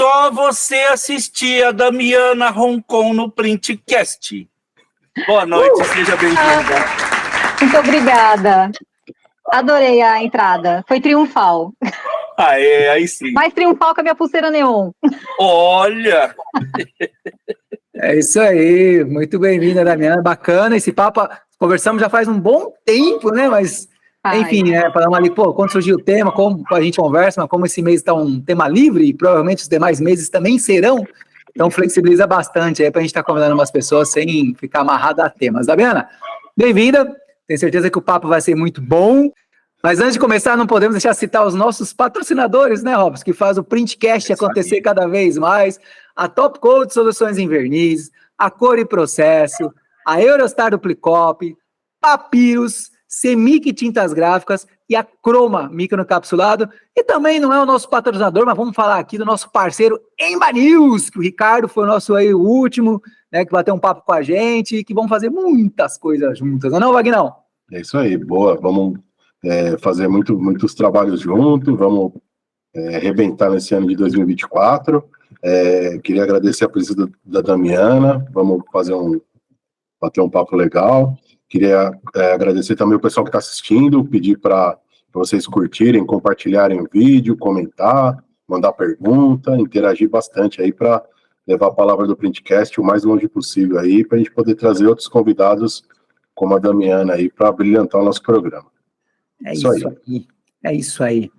só você assistir a Damiana Roncon no Printcast. Boa noite, seja bem-vinda. Muito obrigada. Adorei a entrada. Foi triunfal. Aí sim. Mais triunfal que a minha pulseira neon. Olha! É isso aí. Muito bem-vinda, Damiana. Bacana esse papo. Conversamos já faz um bom tempo, né? Mas, enfim, né? Falamos ali, quando surgiu o tema, como a gente conversa, mas como esse mês está um tema livre, e provavelmente os demais meses também serão, então flexibiliza bastante aí para a gente estar convidando umas pessoas sem ficar amarrado a temas. Damiana, bem-vinda. Tenho certeza que o papo vai ser muito bom. Mas antes de começar, não podemos deixar de citar os nossos patrocinadores, né, Robson, que faz o Printcast acontecer cada vez mais. A Top Coat Soluções em Verniz, a Cor e Processo, a Eurostar Duplicop, Papyrus, Semic Tintas Gráficas e a Croma Microencapsulado. E também não é o nosso patrocinador, mas vamos falar aqui do nosso parceiro Emba News, que o Ricardo foi o nosso aí, o último, né, que bateu um papo com a gente, que vão fazer muitas coisas juntas, não é, Vagnão? É isso aí, boa, vamos fazer muitos trabalhos juntos, vamos arrebentar nesse ano de 2024. Queria agradecer a presença da Damiana, vamos bater um papo legal. Queria agradecer também o pessoal que está assistindo, pedir para vocês curtirem, compartilharem o vídeo, comentar, mandar pergunta, interagir bastante aí para levar a palavra do Printcast o mais longe possível aí, para a gente poder trazer outros convidados como a Damiana aí para brilhantar o nosso programa. É isso aí.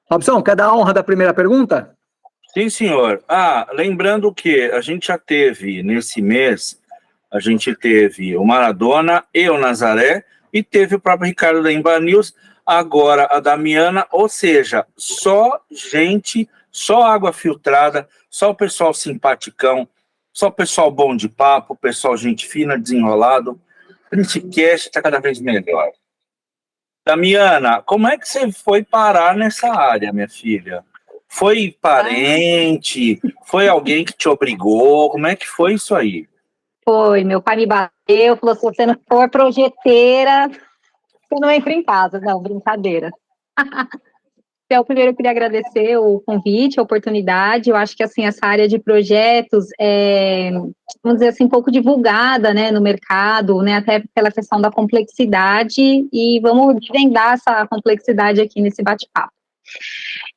Robson, quer dar a honra da primeira pergunta? Sim, senhor. Lembrando que a gente já teve, nesse mês, a gente teve o Maradona e o Nazaré, e teve o próprio Ricardo da Emba News, agora a Damiana, ou seja, só gente, só água filtrada, só o pessoal simpaticão, só o pessoal bom de papo, pessoal gente fina, desenrolado. O Printcast está cada vez melhor. Damiana, como é que você foi parar nessa área, minha filha? Foi parente? Foi alguém que te obrigou? Como é que foi isso aí? Foi, meu pai me bateu, falou, se você não for projeteira, você não entra em casa. Não, brincadeira. Então, primeiro eu queria agradecer o convite, a oportunidade. Eu acho que, assim, essa área de projetos vamos dizer assim, pouco divulgada, né, no mercado, né, até pela questão da complexidade, e vamos desvendar essa complexidade aqui nesse bate-papo.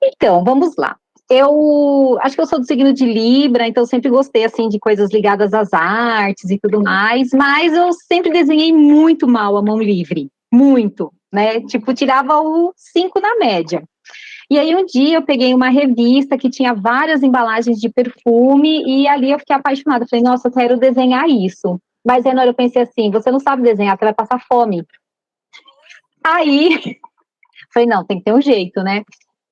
Então, vamos lá. Eu acho que eu sou do signo de Libra, então eu sempre gostei, assim, de coisas ligadas às artes e tudo mais, mas eu sempre desenhei muito mal a mão livre, muito, né, tipo, tirava o 5 na média. E aí um dia eu peguei uma revista que tinha várias embalagens de perfume e ali eu fiquei apaixonada. Falei, nossa, eu quero desenhar isso. Mas aí na hora eu pensei assim, você não sabe desenhar, você vai passar fome. Aí, falei, não, tem que ter um jeito, né?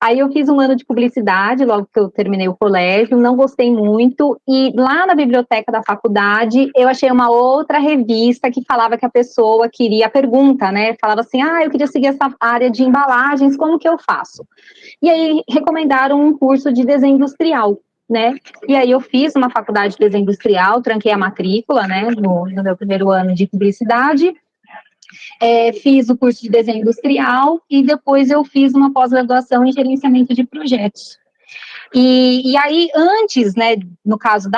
Aí eu fiz um ano de publicidade, logo que eu terminei o colégio, não gostei muito, e lá na biblioteca da faculdade, eu achei uma outra revista que falava que a pessoa queria a pergunta, né? Falava assim, eu queria seguir essa área de embalagens, como que eu faço? E aí recomendaram um curso de desenho industrial, né? E aí eu fiz uma faculdade de desenho industrial, tranquei a matrícula, né, no meu primeiro ano de publicidade, fiz o curso de desenho industrial e depois eu fiz uma pós-graduação em gerenciamento de projetos. E aí, antes, né, no caso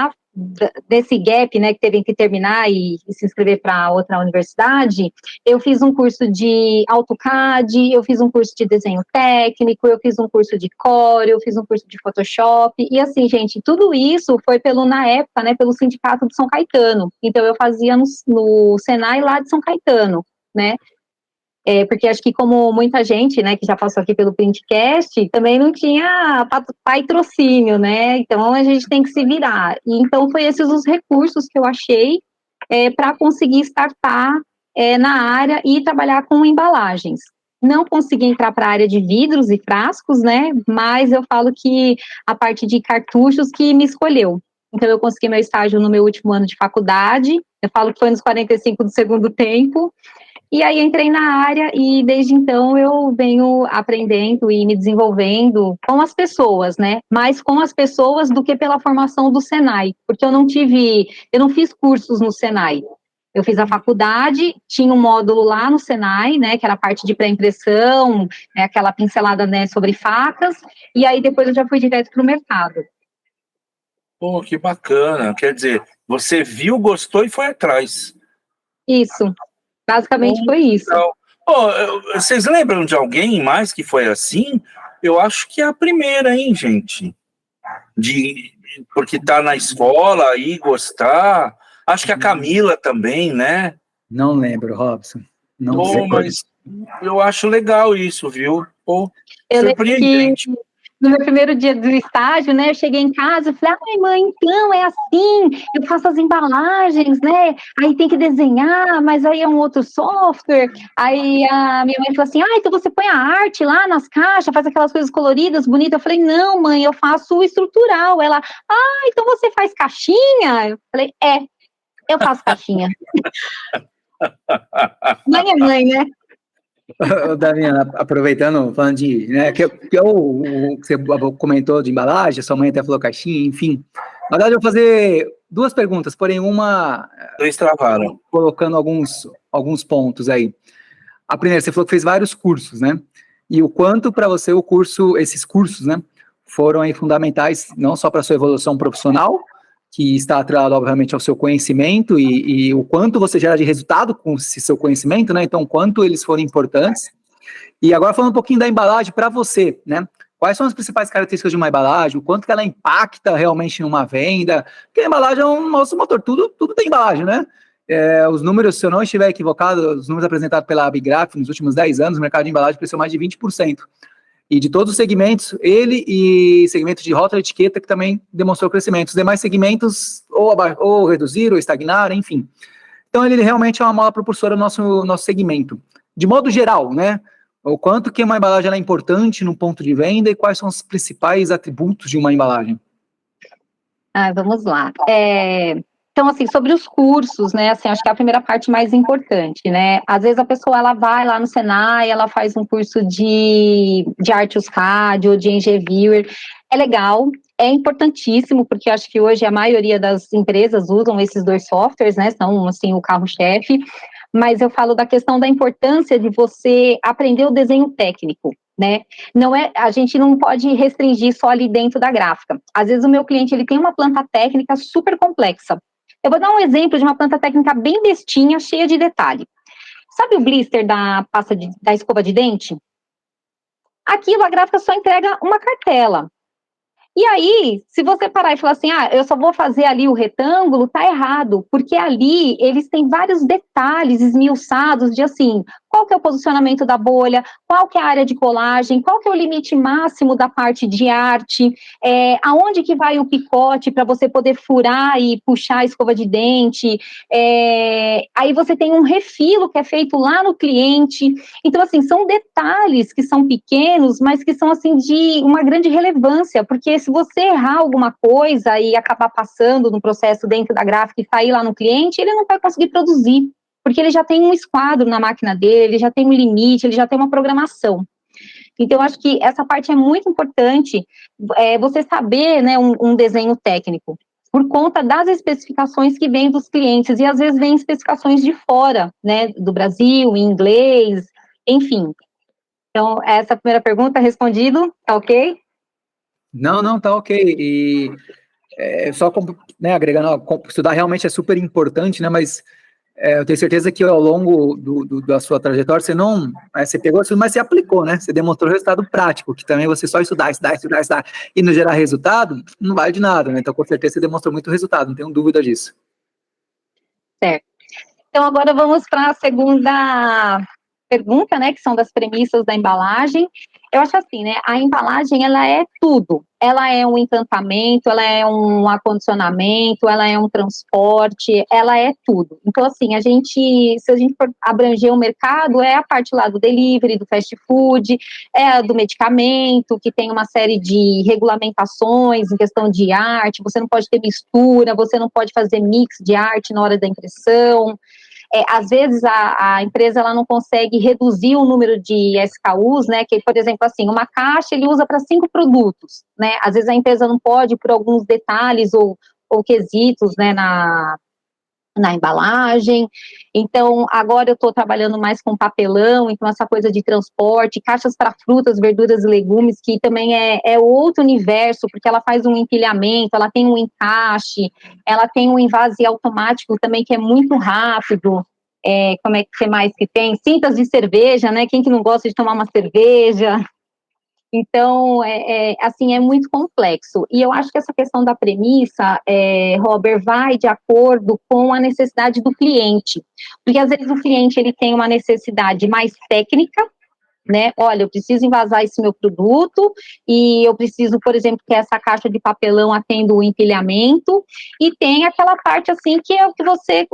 desse gap, né, que teve que terminar e se inscrever para outra universidade, eu fiz um curso de AutoCAD, eu fiz um curso de desenho técnico, eu fiz um curso de Core, eu fiz um curso de Photoshop, e assim, gente, tudo isso foi na época, né, pelo Sindicato de São Caetano. Então, eu fazia no Senai lá de São Caetano, né, porque acho que como muita gente, né, que já passou aqui pelo Printcast, também não tinha patrocínio, né, então a gente tem que se virar. E então foi esses os recursos que eu achei para conseguir startar na área e trabalhar com embalagens. Não consegui entrar para a área de vidros e frascos, né, mas eu falo que a parte de cartuchos que me escolheu. Então eu consegui meu estágio no meu último ano de faculdade, eu falo que foi nos 45 do segundo tempo. E aí entrei na área e desde então eu venho aprendendo e me desenvolvendo com as pessoas, né? Mais com as pessoas do que pela formação do Senai, porque eu não fiz cursos no Senai. Eu fiz a faculdade, tinha um módulo lá no Senai, né, que era a parte de pré-impressão, aquela pincelada, né, sobre facas, e aí depois eu já fui direto para o mercado. Pô, que bacana. Quer dizer, você viu, gostou e foi atrás. Isso, basicamente foi isso. Legal. Pô, vocês lembram de alguém mais que foi assim? Eu acho que é a primeira, hein, gente? Porque tá na escola aí, gostar. Acho que a Camila também, né? Não lembro, Robson. Não Pô, sei. mas eu acho legal isso, viu? Pô, Eu lembro que surpreendente. no meu primeiro dia do estágio, né, eu cheguei em casa e falei, ai mãe, então é assim, eu faço as embalagens, né, aí tem que desenhar, mas aí é um outro software, aí a minha mãe falou assim, ah, então você põe a arte lá nas caixas, faz aquelas coisas coloridas, bonitas, eu falei, não mãe, eu faço o estrutural, ela, ah, então você faz caixinha? Eu falei, eu faço caixinha. Mãe é mãe, né? Daviana, aproveitando, falando de, né, que o que você comentou de embalagem, sua mãe até falou caixinha, enfim. Na verdade, eu vou fazer duas perguntas, porém uma Dois travaram. colocando alguns pontos aí. A primeira, você falou que fez vários cursos, né? E o quanto para você esses cursos, né, foram aí fundamentais, não só para a sua evolução profissional, que está atrelado, obviamente, ao seu conhecimento e o quanto você gera de resultado com esse seu conhecimento, né? Então, quanto eles foram importantes. E agora falando um pouquinho da embalagem para você, né? Quais são as principais características de uma embalagem? O quanto que ela impacta realmente numa venda? Porque a embalagem é um nosso motor, tudo tem embalagem, né? Os números, se eu não estiver equivocado, os números apresentados pela Abigraf nos últimos 10 anos, o mercado de embalagem cresceu mais de 20%. E de todos os segmentos, ele e segmento de rótulo e etiqueta que também demonstrou crescimento. Os demais segmentos ou reduziram, ou estagnaram, enfim. Então, ele realmente é uma mola propulsora no nosso segmento. De modo geral, né? O quanto que uma embalagem é importante no ponto de venda e quais são os principais atributos de uma embalagem? Vamos lá. Então, assim, sobre os cursos, né, assim, acho que é a primeira parte mais importante, né, às vezes a pessoa, ela vai lá no Senai, ela faz um curso de Artios CAD ou de Engeviewer, é legal, é importantíssimo, porque acho que hoje a maioria das empresas usam esses dois softwares, né, são, assim, o carro-chefe, mas eu falo da questão da importância de você aprender o desenho técnico, né? Não é, a gente não pode restringir só ali dentro da gráfica. Às vezes o meu cliente, ele tem uma planta técnica super complexa. Eu vou dar um exemplo de uma planta técnica bem bestinha, cheia de detalhe. Sabe o blister da da escova de dente? Aquilo, a gráfica só entrega uma cartela. E aí, se você parar e falar assim, eu só vou fazer ali o retângulo, tá errado, porque ali eles têm vários detalhes esmiuçados de assim, qual que é o posicionamento da bolha, qual que é a área de colagem, qual que é o limite máximo da parte de arte, aonde que vai o picote para você poder furar e puxar a escova de dente, aí você tem um refilo que é feito lá no cliente, então assim, são detalhes que são pequenos, mas que são assim de uma grande relevância, porque se você errar alguma coisa e acabar passando no processo dentro da gráfica e sair lá no cliente, ele não vai conseguir produzir, porque ele já tem um esquadro na máquina dele, ele já tem um limite, ele já tem uma programação. Então, eu acho que essa parte é muito importante, você saber, né, um desenho técnico, por conta das especificações que vêm dos clientes, e às vezes vêm especificações de fora, né, do Brasil, em inglês, enfim. Então, essa primeira pergunta, respondido, tá ok? Não, tá ok. E só né, agregando, estudar realmente é super importante, né? Mas eu tenho certeza que ao longo da sua trajetória você não, você pegou isso, mas você aplicou, né? Você demonstrou resultado prático, que também você só estudar e não gerar resultado, não vale de nada, né? Então, com certeza você demonstrou muito resultado, não tenho dúvida disso. Certo. Então, agora vamos para a segunda pergunta, né, que são das premissas da embalagem. Eu acho assim, né, a embalagem, ela é tudo. Ela é um encantamento, ela é um acondicionamento, ela é um transporte, ela é tudo. Então, assim, se a gente for abranger o mercado, é a parte lá do delivery, do fast food, é a do medicamento, que tem uma série de regulamentações em questão de arte, você não pode ter mistura, você não pode fazer mix de arte na hora da impressão. Às vezes a empresa ela não consegue reduzir o número de SKUs, né, que, por exemplo, assim, uma caixa ele usa para 5 produtos, né, às vezes a empresa não pode, por alguns detalhes ou quesitos, né, na embalagem. Então, agora eu estou trabalhando mais com papelão, então essa coisa de transporte, caixas para frutas, verduras e legumes, que também é outro universo, porque ela faz um empilhamento, ela tem um encaixe, ela tem um invase automático também, que é muito rápido. Como é que mais que tem? Cintas de cerveja, né? Quem que não gosta de tomar uma cerveja? Então, assim, é muito complexo. E eu acho que essa questão da premissa, Robert, vai de acordo com a necessidade do cliente. Porque, às vezes, o cliente ele tem uma necessidade mais técnica, né? Olha, eu preciso envasar esse meu produto e eu preciso, por exemplo, que essa caixa de papelão atenda o empilhamento, e tem aquela parte, assim, que é o que você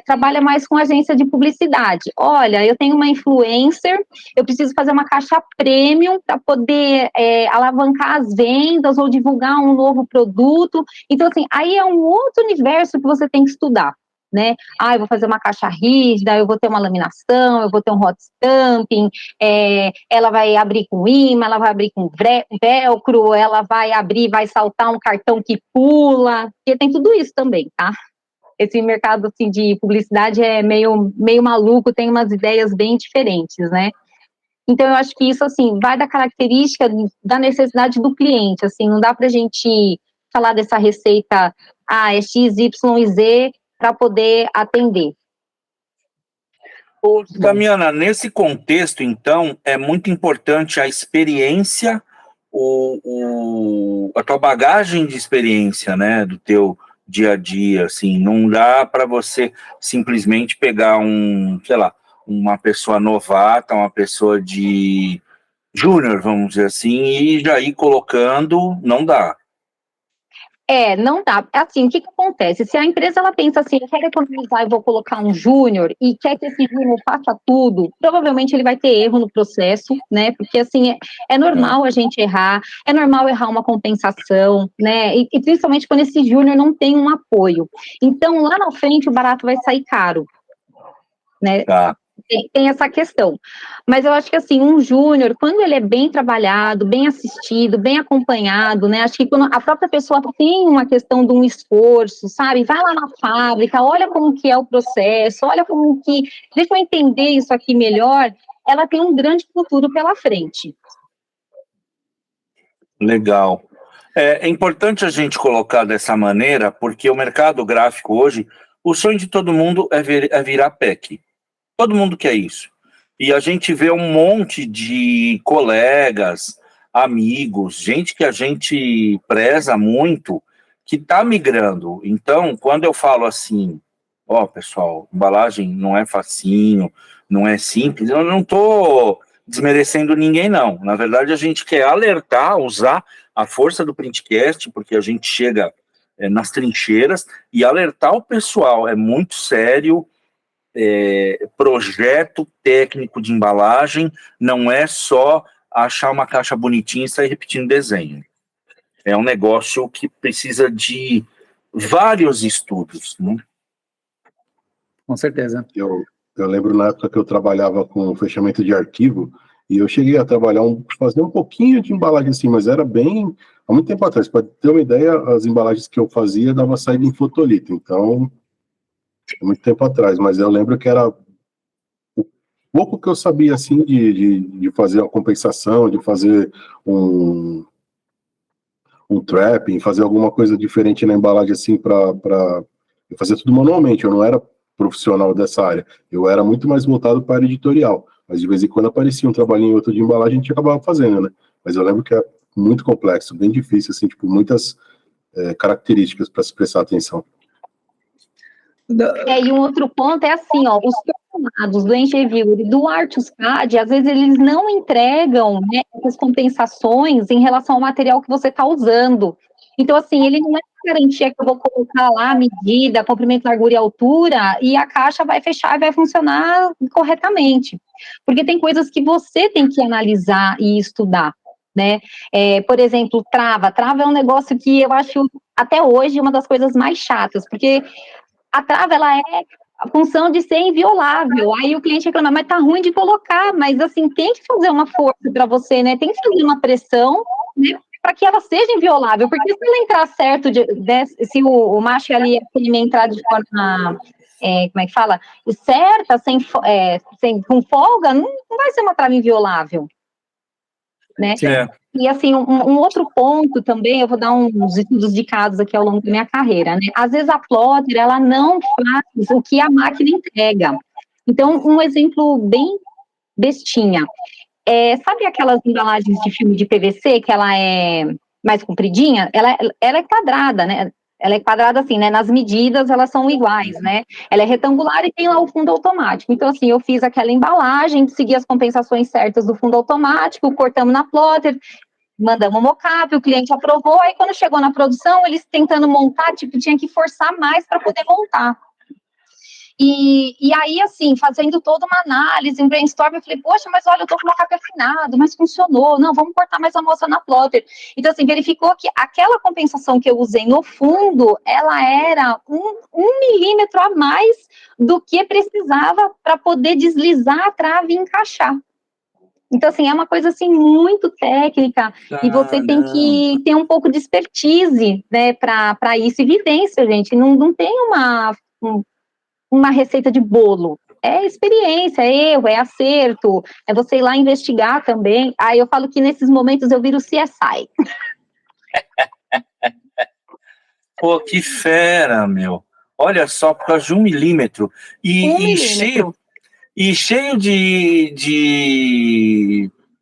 trabalha mais com agência de publicidade. Olha, eu tenho uma influencer, eu preciso fazer uma caixa premium para poder alavancar as vendas ou divulgar um novo produto. Então, assim, aí é um outro universo que você tem que estudar, né? Eu vou fazer uma caixa rígida, eu vou ter uma laminação, eu vou ter um hot stamping, ela vai abrir com imã, ela vai abrir com velcro, ela vai abrir, vai saltar um cartão que pula, porque tem tudo isso também, tá? Esse mercado, assim, de publicidade é meio maluco, tem umas ideias bem diferentes, né? Então, eu acho que isso, assim, vai da característica da necessidade do cliente, assim, não dá pra gente falar dessa receita, é X, Y e Z, para poder atender. Damiana, nesse contexto, então, é muito importante a experiência, a tua bagagem de experiência, né, do teu dia a dia, assim, não dá para você simplesmente pegar uma pessoa novata, uma pessoa de júnior, vamos dizer assim, e já ir colocando, não dá. Não dá. Assim, o que acontece? Se a empresa ela pensa assim, eu quero economizar e vou colocar um júnior e quer que esse júnior faça tudo, provavelmente ele vai ter erro no processo, né? Porque assim, é normal a gente errar, é normal errar uma compensação, né? E principalmente quando esse júnior não tem um apoio. Então, lá na frente, o barato vai sair caro, né? Tá. Tem essa questão. Mas eu acho que, assim, um júnior, quando ele é bem trabalhado, bem assistido, bem acompanhado, né? Acho que quando a própria pessoa tem uma questão de um esforço, sabe? Vai lá na fábrica, olha como que é o processo, olha como que... Deixa eu entender isso aqui melhor. Ela tem um grande futuro pela frente. Legal. É importante a gente colocar dessa maneira, porque o mercado gráfico hoje, o sonho de todo mundo é virar PEC. Todo mundo quer isso. E a gente vê um monte de colegas, amigos, gente que a gente preza muito, que está migrando. Então, quando eu falo assim, pessoal, embalagem não é facinho, não é simples, eu não estou desmerecendo ninguém, não. Na verdade, a gente quer alertar, usar a força do Printcast, porque a gente chega nas trincheiras, e alertar o pessoal. É muito sério. Projeto técnico de embalagem não é só achar uma caixa bonitinha e sair repetindo desenho. É um negócio que precisa de vários estudos, né? Com certeza. Eu lembro na época que eu trabalhava com fechamento de arquivo, e eu cheguei a fazer um pouquinho de embalagem assim, mas era bem, há muito tempo atrás. Para ter uma ideia, as embalagens que eu fazia dava saída em fotolito, então, muito tempo atrás, mas eu lembro que era o pouco que eu sabia, assim, de fazer a compensação, de fazer um trapping, fazer alguma coisa diferente na embalagem, assim, para fazer tudo manualmente. Eu não era profissional dessa área, eu era muito mais voltado para a área editorial, mas de vez em quando aparecia um trabalhinho outro de embalagem, a gente acabava fazendo, né? Mas eu lembro que é muito complexo, bem difícil, assim, tipo, muitas características para se prestar atenção. E um outro ponto é assim, os personados do Engerview e do Artuscad, às vezes eles não entregam, né, essas compensações em relação ao material que você está usando. Então, assim, ele não é garantia que eu vou colocar lá a medida, comprimento, largura e altura, e a caixa vai fechar e vai funcionar corretamente. Porque tem coisas que você tem que analisar e estudar, né? Por exemplo, trava. Trava é um negócio que eu acho, até hoje, uma das coisas mais chatas, porque a trava, ela é a função de ser inviolável. Aí o cliente reclama, mas tá ruim de colocar, mas assim, tem que fazer uma força para você, né? Tem que fazer uma pressão, né? Para que ela seja inviolável, porque se ela entrar certo, se o macho ali entrar de forma como é que fala? Certa, com folga, não vai ser uma trava inviolável, né? E assim, um outro ponto também, eu vou dar uns estudos de casos aqui ao longo da minha carreira, né? Às vezes a plotter, ela não faz o que a máquina entrega. Então, um exemplo bem bestinha. Sabe aquelas embalagens de filme de PVC, que ela é mais compridinha? Ela é quadrada, né? Ela é quadrada assim, né? Nas medidas, elas são iguais, né? Ela é retangular e tem lá o fundo automático. Então, assim, eu fiz aquela embalagem, segui as compensações certas do fundo automático, cortamos na plotter, mandamos o mockup, o cliente aprovou, aí quando chegou na produção, eles tentando montar, tipo, tinha que forçar mais para poder montar. E aí, assim, fazendo toda uma análise, um brainstorm, eu falei, poxa, mas olha, eu tô com uma capa afinado, mas funcionou, não, vamos cortar mais a amostra na plotter. Então, assim, verificou que aquela compensação que eu usei no fundo, ela era um milímetro a mais do que precisava para poder deslizar a trave e encaixar. Então, assim, é uma coisa, assim, muito técnica, e você tem que ter um pouco de expertise, né, para isso, e vivência, gente, não tem uma receita de bolo, é experiência, é erro, é acerto, é você ir lá investigar também. Aí eu falo que nesses momentos eu viro CSI. Pô, que fera, meu. Olha só, por causa de 1 milímetro. Cheio de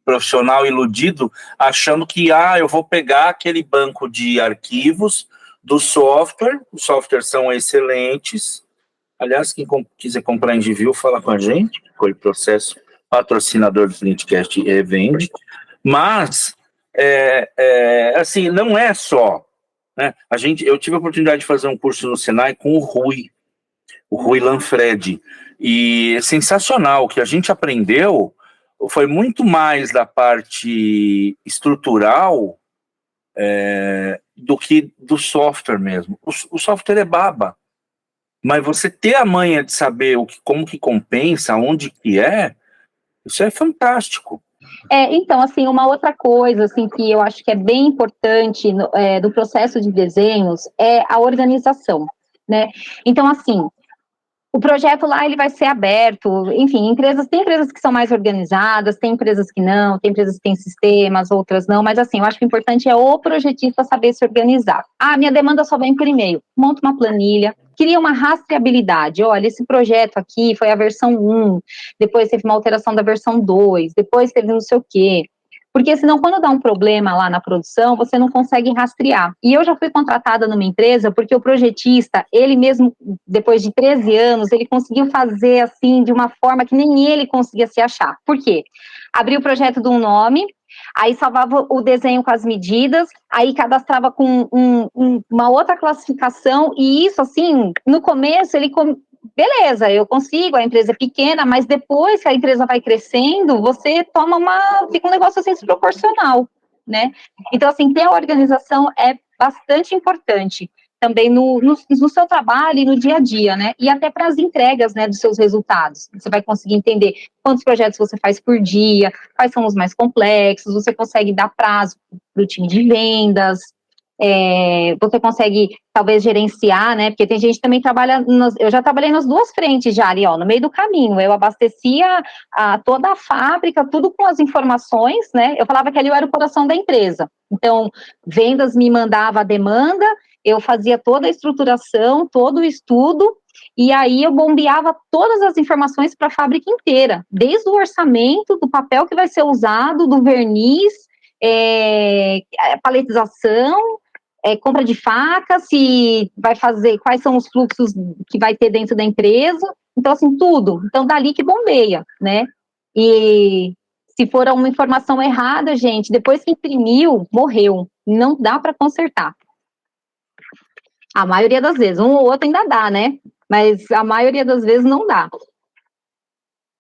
profissional iludido, achando que eu vou pegar aquele banco de arquivos do software, os softwares são excelentes. Aliás, quem quiser comprar em Envio, fala com a gente, foi processo patrocinador do Printcast e vende. Mas, assim, não é só, né? Eu tive a oportunidade de fazer um curso no Senai com o Rui Lanfredi, e é sensacional. O que a gente aprendeu foi muito mais da parte estrutural do que do software mesmo. O software é baba. Mas você ter a manha de saber como que compensa, onde que isso é fantástico. Então, assim, uma outra coisa, assim, que eu acho que é bem importante do processo de desenhos é a organização, né? Então, assim, o projeto lá, ele vai ser aberto, enfim, tem empresas que são mais organizadas, tem empresas que não, tem empresas que têm sistemas, outras não, mas assim, eu acho que o importante é o projetista saber se organizar. Minha demanda só vem por e-mail, monta uma planilha, cria uma rastreabilidade, olha, esse projeto aqui foi a versão 1, depois teve uma alteração da versão 2, depois teve não sei o quê. Porque senão, quando dá um problema lá na produção, você não consegue rastrear. E eu já fui contratada numa empresa porque o projetista, ele mesmo, depois de 13 anos, ele conseguiu fazer assim, de uma forma que nem ele conseguia se achar. Por quê? Abria o projeto de um nome, aí salvava o desenho com as medidas, aí cadastrava com uma outra classificação, e isso, assim, no começo, beleza, eu consigo, a empresa é pequena, mas depois que a empresa vai crescendo, você fica um negócio assim desproporcional, né? Então, assim, ter a organização é bastante importante também no seu trabalho e no dia a dia, né? E até para as entregas, né, dos seus resultados. Você vai conseguir entender quantos projetos você faz por dia, quais são os mais complexos, você consegue dar prazo para o time de vendas, você consegue, talvez, gerenciar, né, porque tem gente que também trabalha, eu já trabalhei nas duas frentes já ali, no meio do caminho, eu abastecia toda a fábrica, tudo com as informações, né, eu falava que ali eu era o coração da empresa, então, vendas me mandava a demanda, eu fazia toda a estruturação, todo o estudo, e aí eu bombeava todas as informações para a fábrica inteira, desde o orçamento, do papel que vai ser usado, do verniz, paletização, compra de faca, se vai fazer, quais são os fluxos que vai ter dentro da empresa, então assim, tudo, então dali que bombeia, né, e se for uma informação errada, gente, depois que imprimiu, morreu, não dá para consertar, a maioria das vezes, um ou outro ainda dá, né, mas a maioria das vezes não dá.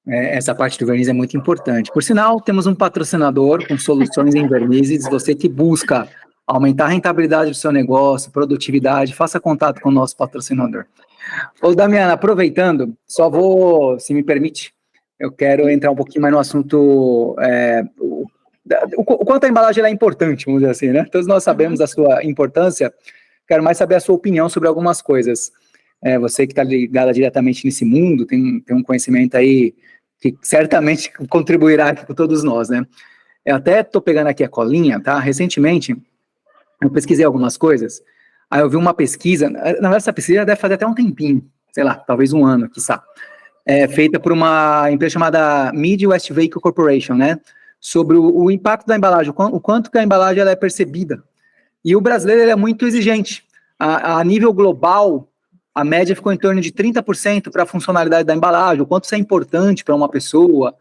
Essa parte do verniz é muito importante. Por sinal, temos um patrocinador com soluções em vernizes. Você que busca aumentar a rentabilidade do seu negócio, produtividade, faça contato com o nosso patrocinador. Ô, Damiana, aproveitando, se me permite, eu quero entrar um pouquinho mais no assunto, o quanto a embalagem é importante, vamos dizer assim, né? Todos nós sabemos da sua importância, quero mais saber a sua opinião sobre algumas coisas. Você que está ligada diretamente nesse mundo, tem um conhecimento aí que certamente contribuirá aqui com todos nós, né? Eu até estou pegando aqui a colinha, tá? Recentemente, eu pesquisei algumas coisas, aí eu vi uma pesquisa, na verdade essa pesquisa deve fazer até um tempinho, sei lá, talvez um ano, quiçá, feita por uma empresa chamada Midwest Vehicle Corporation, né? Sobre o impacto da embalagem, o quanto que a embalagem ela é percebida. E o brasileiro ele é muito exigente. A nível global, a média ficou em torno de 30% para a funcionalidade da embalagem, o quanto isso é importante para uma pessoa,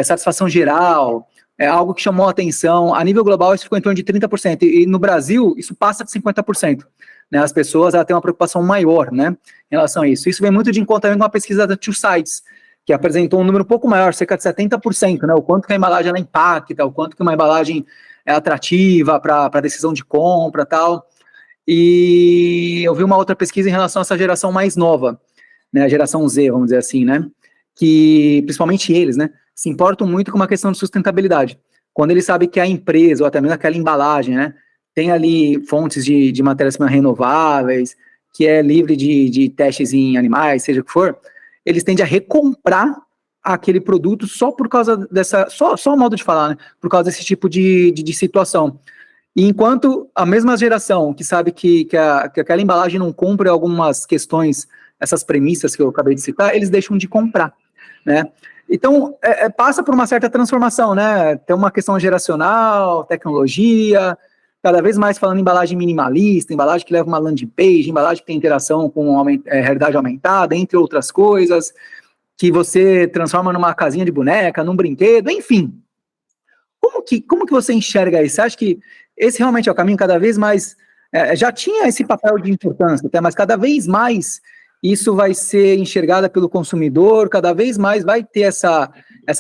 satisfação geral, algo que chamou a atenção. A nível global, isso ficou em torno de 30%, e no Brasil, isso passa de 50%. Né? As pessoas têm uma preocupação maior, né, em relação a isso. Isso vem muito de encontro com uma pesquisa da Two Sides, que apresentou um número um pouco maior, cerca de 70%, né, o quanto que a embalagem ela impacta, o quanto que uma embalagem é atrativa para a decisão de compra e tal. E eu vi uma outra pesquisa em relação a essa geração mais nova, né, a geração Z, vamos dizer assim, né, que principalmente eles, né, se importam muito com uma questão de sustentabilidade. Quando eles sabem que a empresa, ou até mesmo aquela embalagem, né, tem ali fontes de matérias-primas renováveis, que é livre de testes em animais, seja o que for, eles tendem a recomprar aquele produto só por causa dessa, só o modo de falar, né, por causa desse tipo de situação. E enquanto a mesma geração que sabe que aquela embalagem não cumpre algumas questões, essas premissas que eu acabei de citar, eles deixam de comprar, né? Então, passa por uma certa transformação, né? Tem uma questão geracional, tecnologia, cada vez mais falando em embalagem minimalista, embalagem que leva uma landing page, embalagem que tem interação com realidade aumentada, entre outras coisas, que você transforma numa casinha de boneca, num brinquedo, enfim. Como que você enxerga isso? Você acha que esse realmente é o caminho? Cada vez mais, já tinha esse papel de importância, mas cada vez mais isso vai ser enxergado pelo consumidor, cada vez mais vai ter essa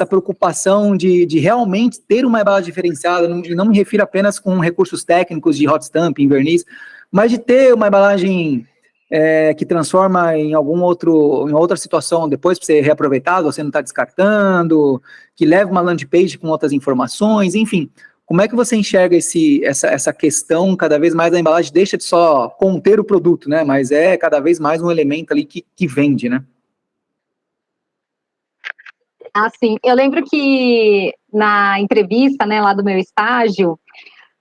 preocupação de realmente ter uma embalagem diferenciada, e não me refiro apenas com recursos técnicos de hot stamping, verniz, mas de ter uma embalagem que transforma em outra situação depois para ser reaproveitado, você não está descartando, que leva uma landing page com outras informações, enfim. Como é que você enxerga essa questão, cada vez mais a embalagem deixa de só conter o produto, né, mas é cada vez mais um elemento ali que vende, né? Assim, eu lembro que na entrevista, né, lá do meu estágio,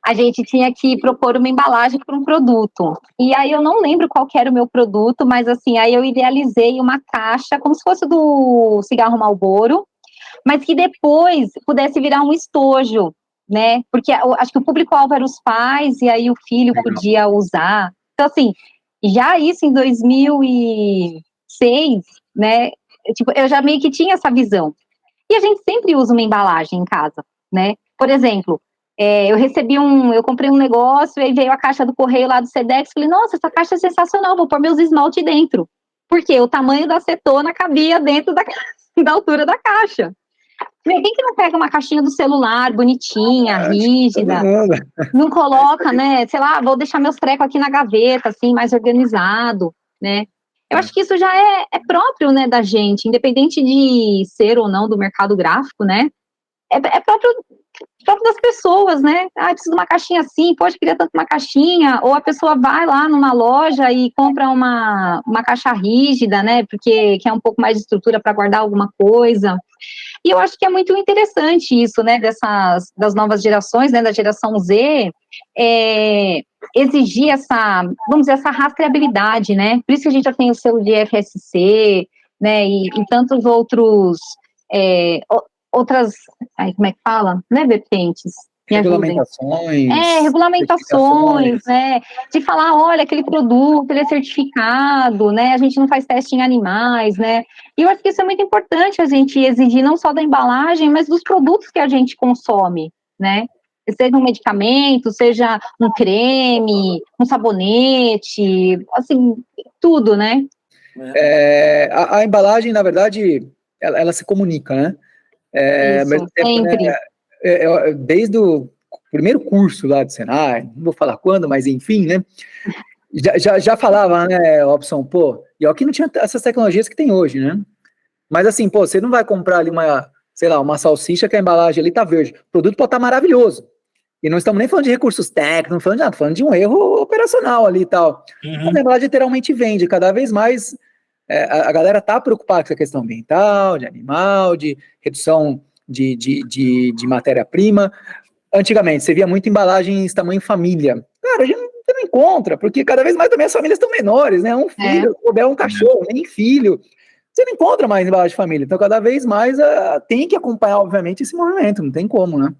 a gente tinha que propor uma embalagem para um produto. E aí eu não lembro qual que era o meu produto, mas assim, aí eu idealizei uma caixa, como se fosse do cigarro Marlboro, mas que depois pudesse virar um estojo, né? Porque acho que o público-alvo era os pais, e aí o filho podia usar. Então, assim, já isso em 2006, né? Tipo, eu já meio que tinha essa visão. E a gente sempre usa uma embalagem em casa, né? Por exemplo, eu comprei um negócio, e aí veio a caixa do correio lá do Sedex, falei, nossa, essa caixa é sensacional, vou pôr meus esmalte dentro. Porque o tamanho da acetona cabia dentro da altura da caixa. Quem que não pega uma caixinha do celular, bonitinha, rígida, não coloca, né, sei lá, vou deixar meus trecos aqui na gaveta, assim, mais organizado, né? Eu acho que isso já é próprio, né, da gente, independente de ser ou não do mercado gráfico, né? É próprio das pessoas, né? Ah, preciso de uma caixinha assim, poxa, queria tanto uma caixinha, ou a pessoa vai lá numa loja e compra uma caixa rígida, né? Porque quer um pouco mais de estrutura para guardar alguma coisa. E eu acho que é muito interessante isso, né, das novas gerações, né, da geração Z, exigir vamos dizer, essa rastreabilidade, né, por isso que a gente já tem o selo de FSC, né, e tantos outras, como é que fala? Não é vertentes? Regulamentações, né, de falar, olha, aquele produto, ele é certificado, né, a gente não faz teste em animais, né, e eu acho que isso é muito importante a gente exigir não só da embalagem, mas dos produtos que a gente consome, né, seja um medicamento, seja um creme, um sabonete, assim, tudo, né. A embalagem, na verdade, ela se comunica, né, isso, sempre. Né, desde o primeiro curso lá do Senai, não vou falar quando, mas enfim, né, já falava, né, Robson, pô, e aqui não tinha essas tecnologias que tem hoje, né, mas assim, pô, você não vai comprar ali uma salsicha que a embalagem ali tá verde, o produto pode estar maravilhoso, E não estamos nem falando de recursos técnicos, não falando de nada, falando de um erro operacional ali e tal. Mas a embalagem literalmente vende, cada vez mais a galera tá preocupada com essa questão ambiental, de animal, de redução de matéria-prima. Antigamente, você via muito embalagens tamanho família. Cara, a gente não encontra, porque cada vez mais também as famílias estão menores, né? Um filho, se couber um cachorro, nem filho. Você não encontra mais embalagem de família. Então, cada vez mais tem que acompanhar, obviamente, esse movimento. Não tem como, né?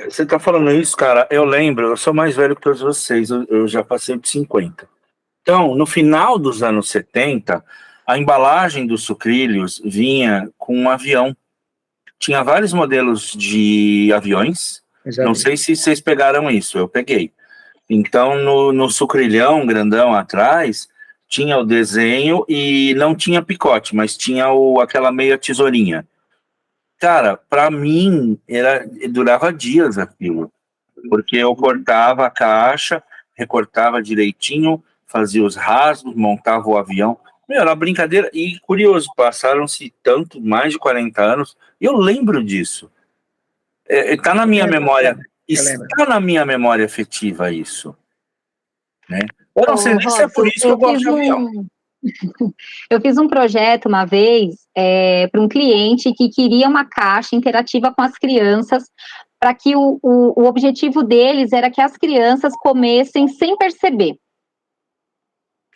Você tá falando isso, cara, eu lembro, eu sou mais velho que todos vocês, eu já passei de 50. Então, no final dos anos 70, a embalagem dos sucrilhos vinha com um avião. Tinha vários modelos de aviões, não sei se vocês pegaram isso, eu peguei. Então, no sucrilhão grandão atrás, tinha o desenho e não tinha picote, mas tinha aquela meia tesourinha. Cara, para mim, durava dias aquilo, porque eu cortava a caixa, recortava direitinho, fazia os rasgos, montava o avião. Meu, era uma brincadeira, e curioso, passaram-se mais de 40 anos, e eu lembro disso. Está na minha memória, está na minha memória afetiva isso, né? Ou não sei se é por isso que eu gosto de avião. Eu fiz um projeto uma vez para um cliente que queria uma caixa interativa com as crianças, para que o objetivo deles era que as crianças comessem sem perceber.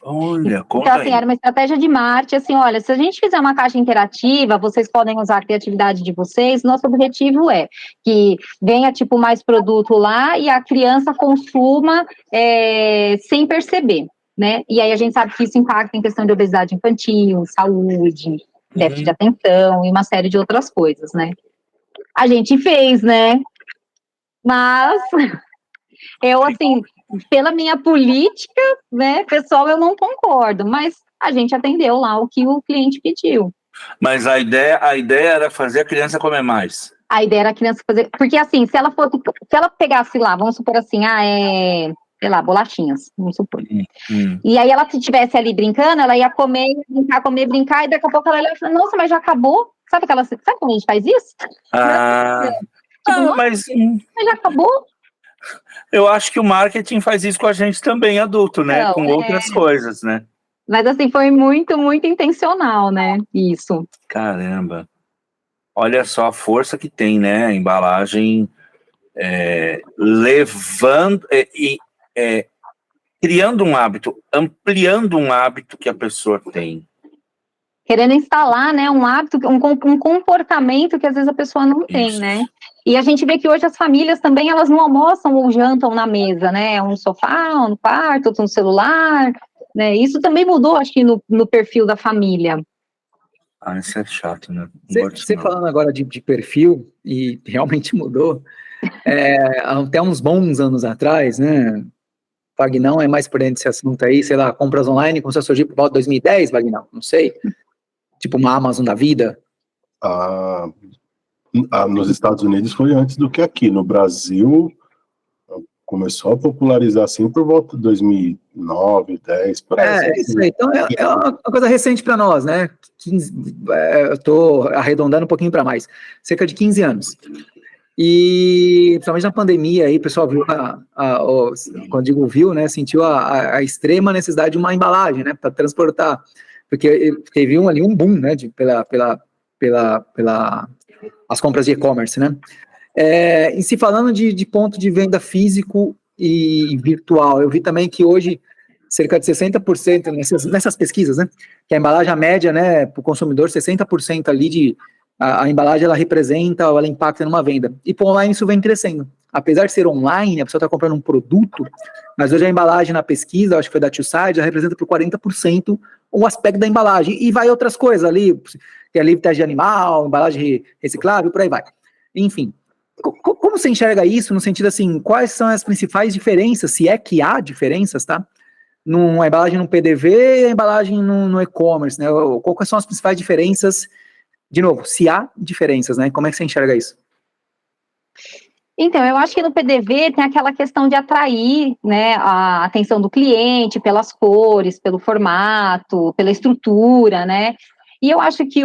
Olha, então, assim, era uma estratégia de marketing, assim, olha, se a gente fizer uma caixa interativa, vocês podem usar a criatividade de vocês, nosso objetivo é que venha, tipo, mais produto lá e a criança consuma sem perceber, né? E aí a gente sabe que isso impacta em questão de obesidade infantil, saúde, déficit de atenção e uma série de outras coisas, né? A gente fez, né? Mas eu, assim, pela minha política, né, pessoal, eu não concordo, mas a gente atendeu lá o que o cliente pediu. Mas a ideia era fazer a criança comer mais. A ideia era a criança fazer, porque assim, se ela pegasse lá, vamos supor assim, sei lá, bolachinhas, vamos supor. E aí ela estivesse ali brincando, ela ia comer, brincar, e daqui a pouco ela ia falar, nossa, mas já acabou? Sabe como a gente faz isso? Mas já acabou? Eu acho que o marketing faz isso com a gente também, adulto, né? Com outras coisas, né? Mas assim, foi muito, muito intencional, né? Isso. Caramba. Olha só a força que tem, né? A embalagem levando criando um hábito, ampliando um hábito que a pessoa tem. Querendo instalar, né, um hábito, um comportamento que às vezes a pessoa não tem, né? E a gente vê que hoje as famílias também, elas não almoçam ou jantam na mesa, né? Um sofá, um no quarto, outro no celular, né? Isso também mudou, acho que, no perfil da família. Isso é chato, né? Você falando agora de perfil, e realmente mudou, até uns bons anos atrás, né? Vagnão é mais por dentro desse assunto aí, sei lá, compras online começou a surgir por volta de 2010, Vagnão, não sei. Tipo uma Amazon da vida? Nos Estados Unidos foi antes do que aqui. No Brasil, começou a popularizar assim por volta de 2009, 10. Isso aí. Então é uma coisa recente para nós, né? Eu estou arredondando um pouquinho para mais. Cerca de 15 anos. E, principalmente na pandemia, aí o pessoal viu, quando digo viu, né? Sentiu a extrema necessidade de uma embalagem, né? Para transportar. Porque teve ali um boom, né, as compras de e-commerce, né? E se falando de ponto de venda físico e virtual, eu vi também que hoje cerca de 60% nessas pesquisas, né, que a embalagem média, né, para o consumidor, 60% ali a embalagem ela representa ou ela impacta numa venda. E para online isso vem crescendo. Apesar de ser online, a pessoa está comprando um produto, mas hoje a embalagem na pesquisa, acho que foi da Two-Side, já representa por 40% o aspecto da embalagem. E vai outras coisas ali, que é livre teste de animal, embalagem reciclável, por aí vai. Enfim, como você enxerga isso no sentido assim, quais são as principais diferenças, se é que há diferenças, tá? A embalagem no PDV e a embalagem no e-commerce, né? Quais são as principais diferenças? De novo, se há diferenças, né? Como é que você enxerga isso? Então, eu acho que no PDV tem aquela questão de atrair, né, a atenção do cliente pelas cores, pelo formato, pela estrutura, né? E eu acho que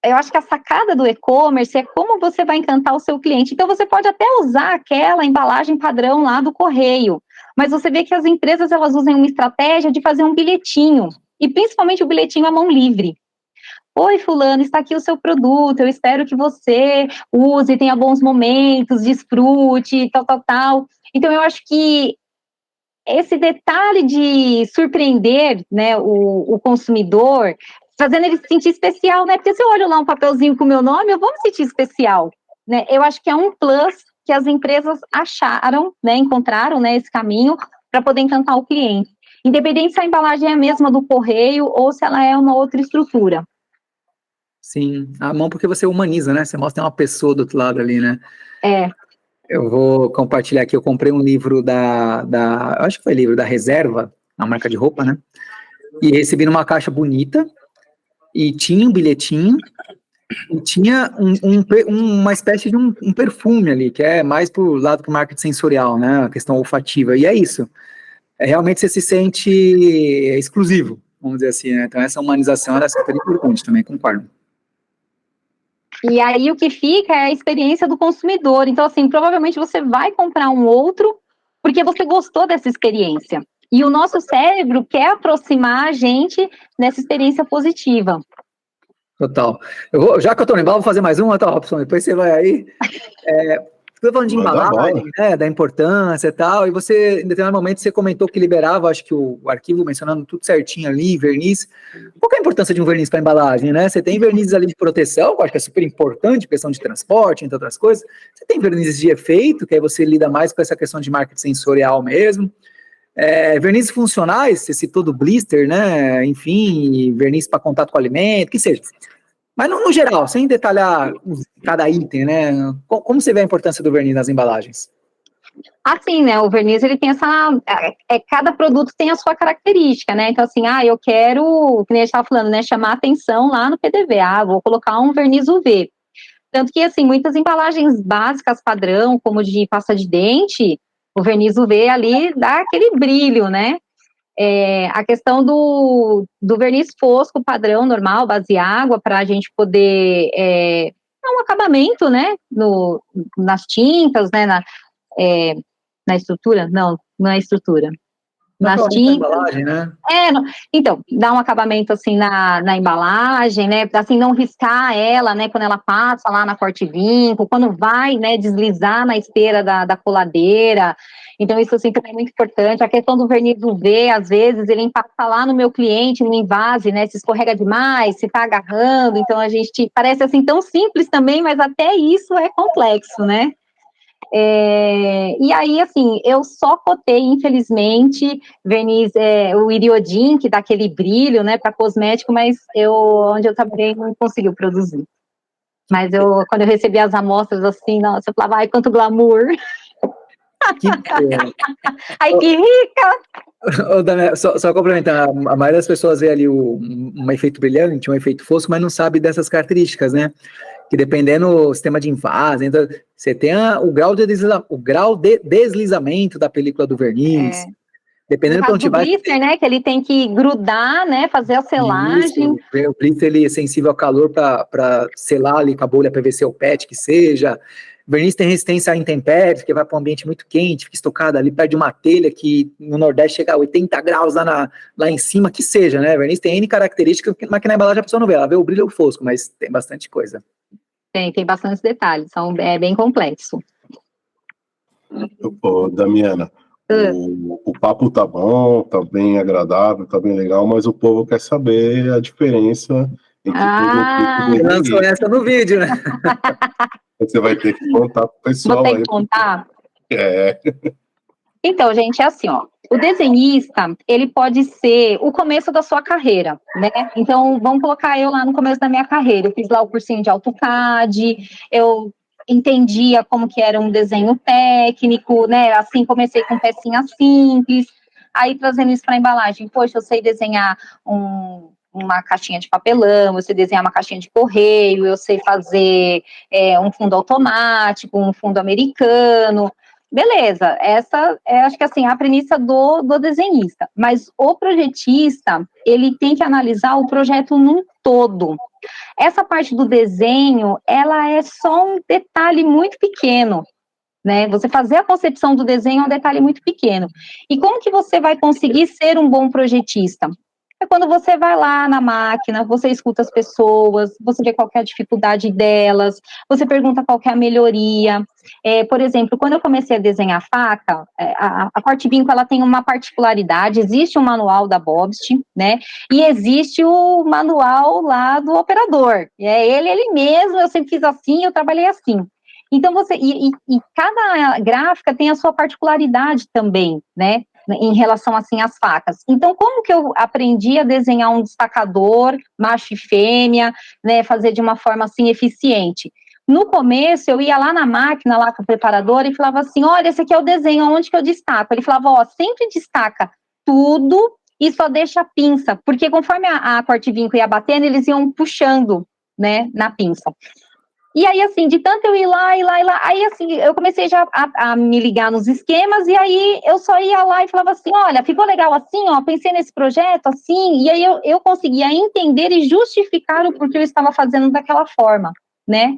eu acho que a sacada do e-commerce é como você vai encantar o seu cliente. Então, você pode até usar aquela embalagem padrão lá do correio, mas você vê que as empresas, elas usam uma estratégia de fazer um bilhetinho, e principalmente o bilhetinho à mão livre. Oi, fulano, está aqui o seu produto, eu espero que você use, tenha bons momentos, desfrute, tal, tal, tal. Então, eu acho que esse detalhe de surpreender, né, o consumidor, fazendo ele se sentir especial, né? Porque se eu olho lá um papelzinho com o meu nome, eu vou me sentir especial, né? Eu acho que é um plus que as empresas acharam, né, encontraram, né, esse caminho para poder encantar o cliente. Independente se a embalagem é a mesma do correio ou se ela é uma outra estrutura. Sim, a mão porque você humaniza, né? Você mostra uma pessoa do outro lado ali, né? É. Eu vou compartilhar aqui, eu comprei um livro eu acho que foi livro da Reserva, uma marca de roupa, né? E recebi numa caixa bonita, e tinha um bilhetinho, e tinha uma espécie de um perfume ali, que é mais pro lado do marketing sensorial, né? A questão olfativa, e é isso. Realmente você se sente exclusivo, vamos dizer assim, né? Então essa humanização ela é super importante também, concordo. E aí o que fica é a experiência do consumidor. Então, assim, provavelmente você vai comprar um outro porque você gostou dessa experiência. E o nosso cérebro quer aproximar a gente nessa experiência positiva. Total. Já que eu tô no embalo, vou fazer mais uma, tá, Robson? Depois você vai aí. Tô falando de embalagem, né, da importância e tal, e você, em determinado momento, você comentou que liberava, acho que o arquivo mencionando tudo certinho ali, verniz. Qual que é a importância de um verniz para embalagem, né? Você tem vernizes ali de proteção, que eu acho que é super importante, questão de transporte, entre outras coisas. Você tem vernizes de efeito, que aí você lida mais com essa questão de marketing sensorial mesmo. Vernizes funcionais, você citou do blister, né? Enfim, verniz para contato com alimento, que seja. Mas no geral, sem detalhar cada item, né? Como você vê a importância do verniz nas embalagens? Assim, né, o verniz, ele tem essa... cada produto tem a sua característica, né? Então, assim, eu quero, que nem a gente estava falando, né, chamar atenção lá no PDV. Vou colocar um verniz UV. Tanto que, assim, muitas embalagens básicas padrão, como de pasta de dente, o verniz UV ali dá aquele brilho, né? A questão do verniz fosco padrão, normal, base água, para a gente poder dar um acabamento, né, nas tintas, né, na estrutura? Não é estrutura. Nas tintas. Embalagem, né? Então, dá um acabamento, assim, na embalagem, né, assim, não riscar ela, né, quando ela passa lá na corte-vinco, quando vai, né, deslizar na esteira da coladeira. Então, isso, assim, também é muito importante. A questão do verniz UV, às vezes, ele impacta lá no meu cliente, no invase, né, se escorrega demais, se tá agarrando. Então, a gente parece, assim, tão simples também, mas até isso é complexo, né? E aí, assim, eu só cotei, infelizmente, verniz, o iriodin, que dá aquele brilho, né, para cosmético, mas onde eu trabalhei não conseguiu produzir. Mas quando eu recebi as amostras, assim, nossa, eu falava, ai, quanto glamour. Ai, que rica! Só complementando, a maioria das pessoas vê ali um efeito brilhante, um efeito fosco, mas não sabe dessas características, né? Que dependendo do sistema de invase, então, você tem o grau de deslizamento da película do verniz, dependendo para onde do blister, né, que ele tem que grudar, né, fazer a selagem. Isso, o blister ele é sensível ao calor para selar ali com a bolha PVC ou PET, que seja. O verniz tem resistência a intempéries, porque vai para um ambiente muito quente, fica estocado ali perto de uma telha que no Nordeste chega a 80 graus lá em cima, que seja, né? O verniz tem N características, mas que na embalagem a pessoa não vê, ela vê o brilho ou o fosco, mas tem bastante coisa. Tem bastantes detalhes, é bem complexo. Damiana, o papo tá bom, tá bem agradável, tá bem legal, mas o povo quer saber a diferença entre Você lançou essa no vídeo, né? Você vai ter que contar pro pessoal. Vou ter que contar? É. Então, gente, é assim, ó. O desenhista, ele pode ser o começo da sua carreira, né? Então, vamos colocar eu lá no começo da minha carreira. Eu fiz lá o cursinho de AutoCAD, eu entendia como que era um desenho técnico, né? Assim, comecei com pecinhas simples, aí trazendo isso para a embalagem. Poxa, eu sei desenhar uma caixinha de papelão, eu sei desenhar uma caixinha de correio, eu sei fazer um fundo automático, um fundo americano. beleza, essa é, acho que assim, a premissa do desenhista, mas o projetista, ele tem que analisar o projeto num todo. Essa parte do desenho, ela é só um detalhe muito pequeno, né? Você fazer a concepção do desenho é um detalhe muito pequeno. E como que você vai conseguir ser um bom projetista? É quando você vai lá na máquina, você escuta as pessoas, você vê qual é a dificuldade delas, você pergunta qual é a melhoria. Por exemplo, quando eu comecei a desenhar faca, a Corte Vinco, ela tem uma particularidade, existe um manual da Bobst, né, e existe o manual lá do operador. Ele mesmo, eu sempre fiz assim, eu trabalhei assim. Então, e cada gráfica tem a sua particularidade também, né, em relação, assim, às facas. Então, como que eu aprendi a desenhar um destacador, macho e fêmea, né, fazer de uma forma, assim, eficiente? No começo, eu ia lá na máquina, lá com o preparador, e falava assim, olha, esse aqui é o desenho, onde que eu destaco? Ele falava, ó, sempre destaca tudo e só deixa a pinça, porque conforme a Corte Vinco ia batendo, eles iam puxando, né, na pinça. E aí, assim, de tanto eu ir lá, aí, assim, eu comecei já a me ligar nos esquemas, e aí eu só ia lá e falava assim, olha, ficou legal assim, ó, pensei nesse projeto, assim, e aí eu conseguia entender e justificar o porquê eu estava fazendo daquela forma, né?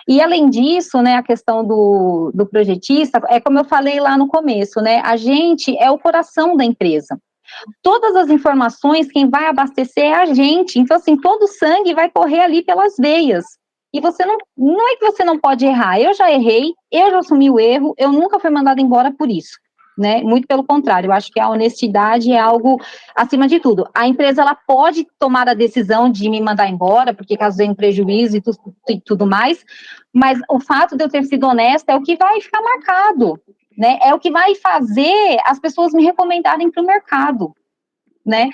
E além disso, né, a questão do projetista, é como eu falei lá no começo, né, a gente é o coração da empresa. Todas as informações, quem vai abastecer é a gente, então, assim, todo o sangue vai correr ali pelas veias. E você não é que você não pode errar, eu já errei, eu já assumi o erro, eu nunca fui mandada embora por isso, né, muito pelo contrário, eu acho que a honestidade é algo acima de tudo. A empresa, ela pode tomar a decisão de me mandar embora, porque causei um prejuízo e tudo mais, mas o fato de eu ter sido honesta é o que vai ficar marcado, né, é o que vai fazer as pessoas me recomendarem para o mercado, né?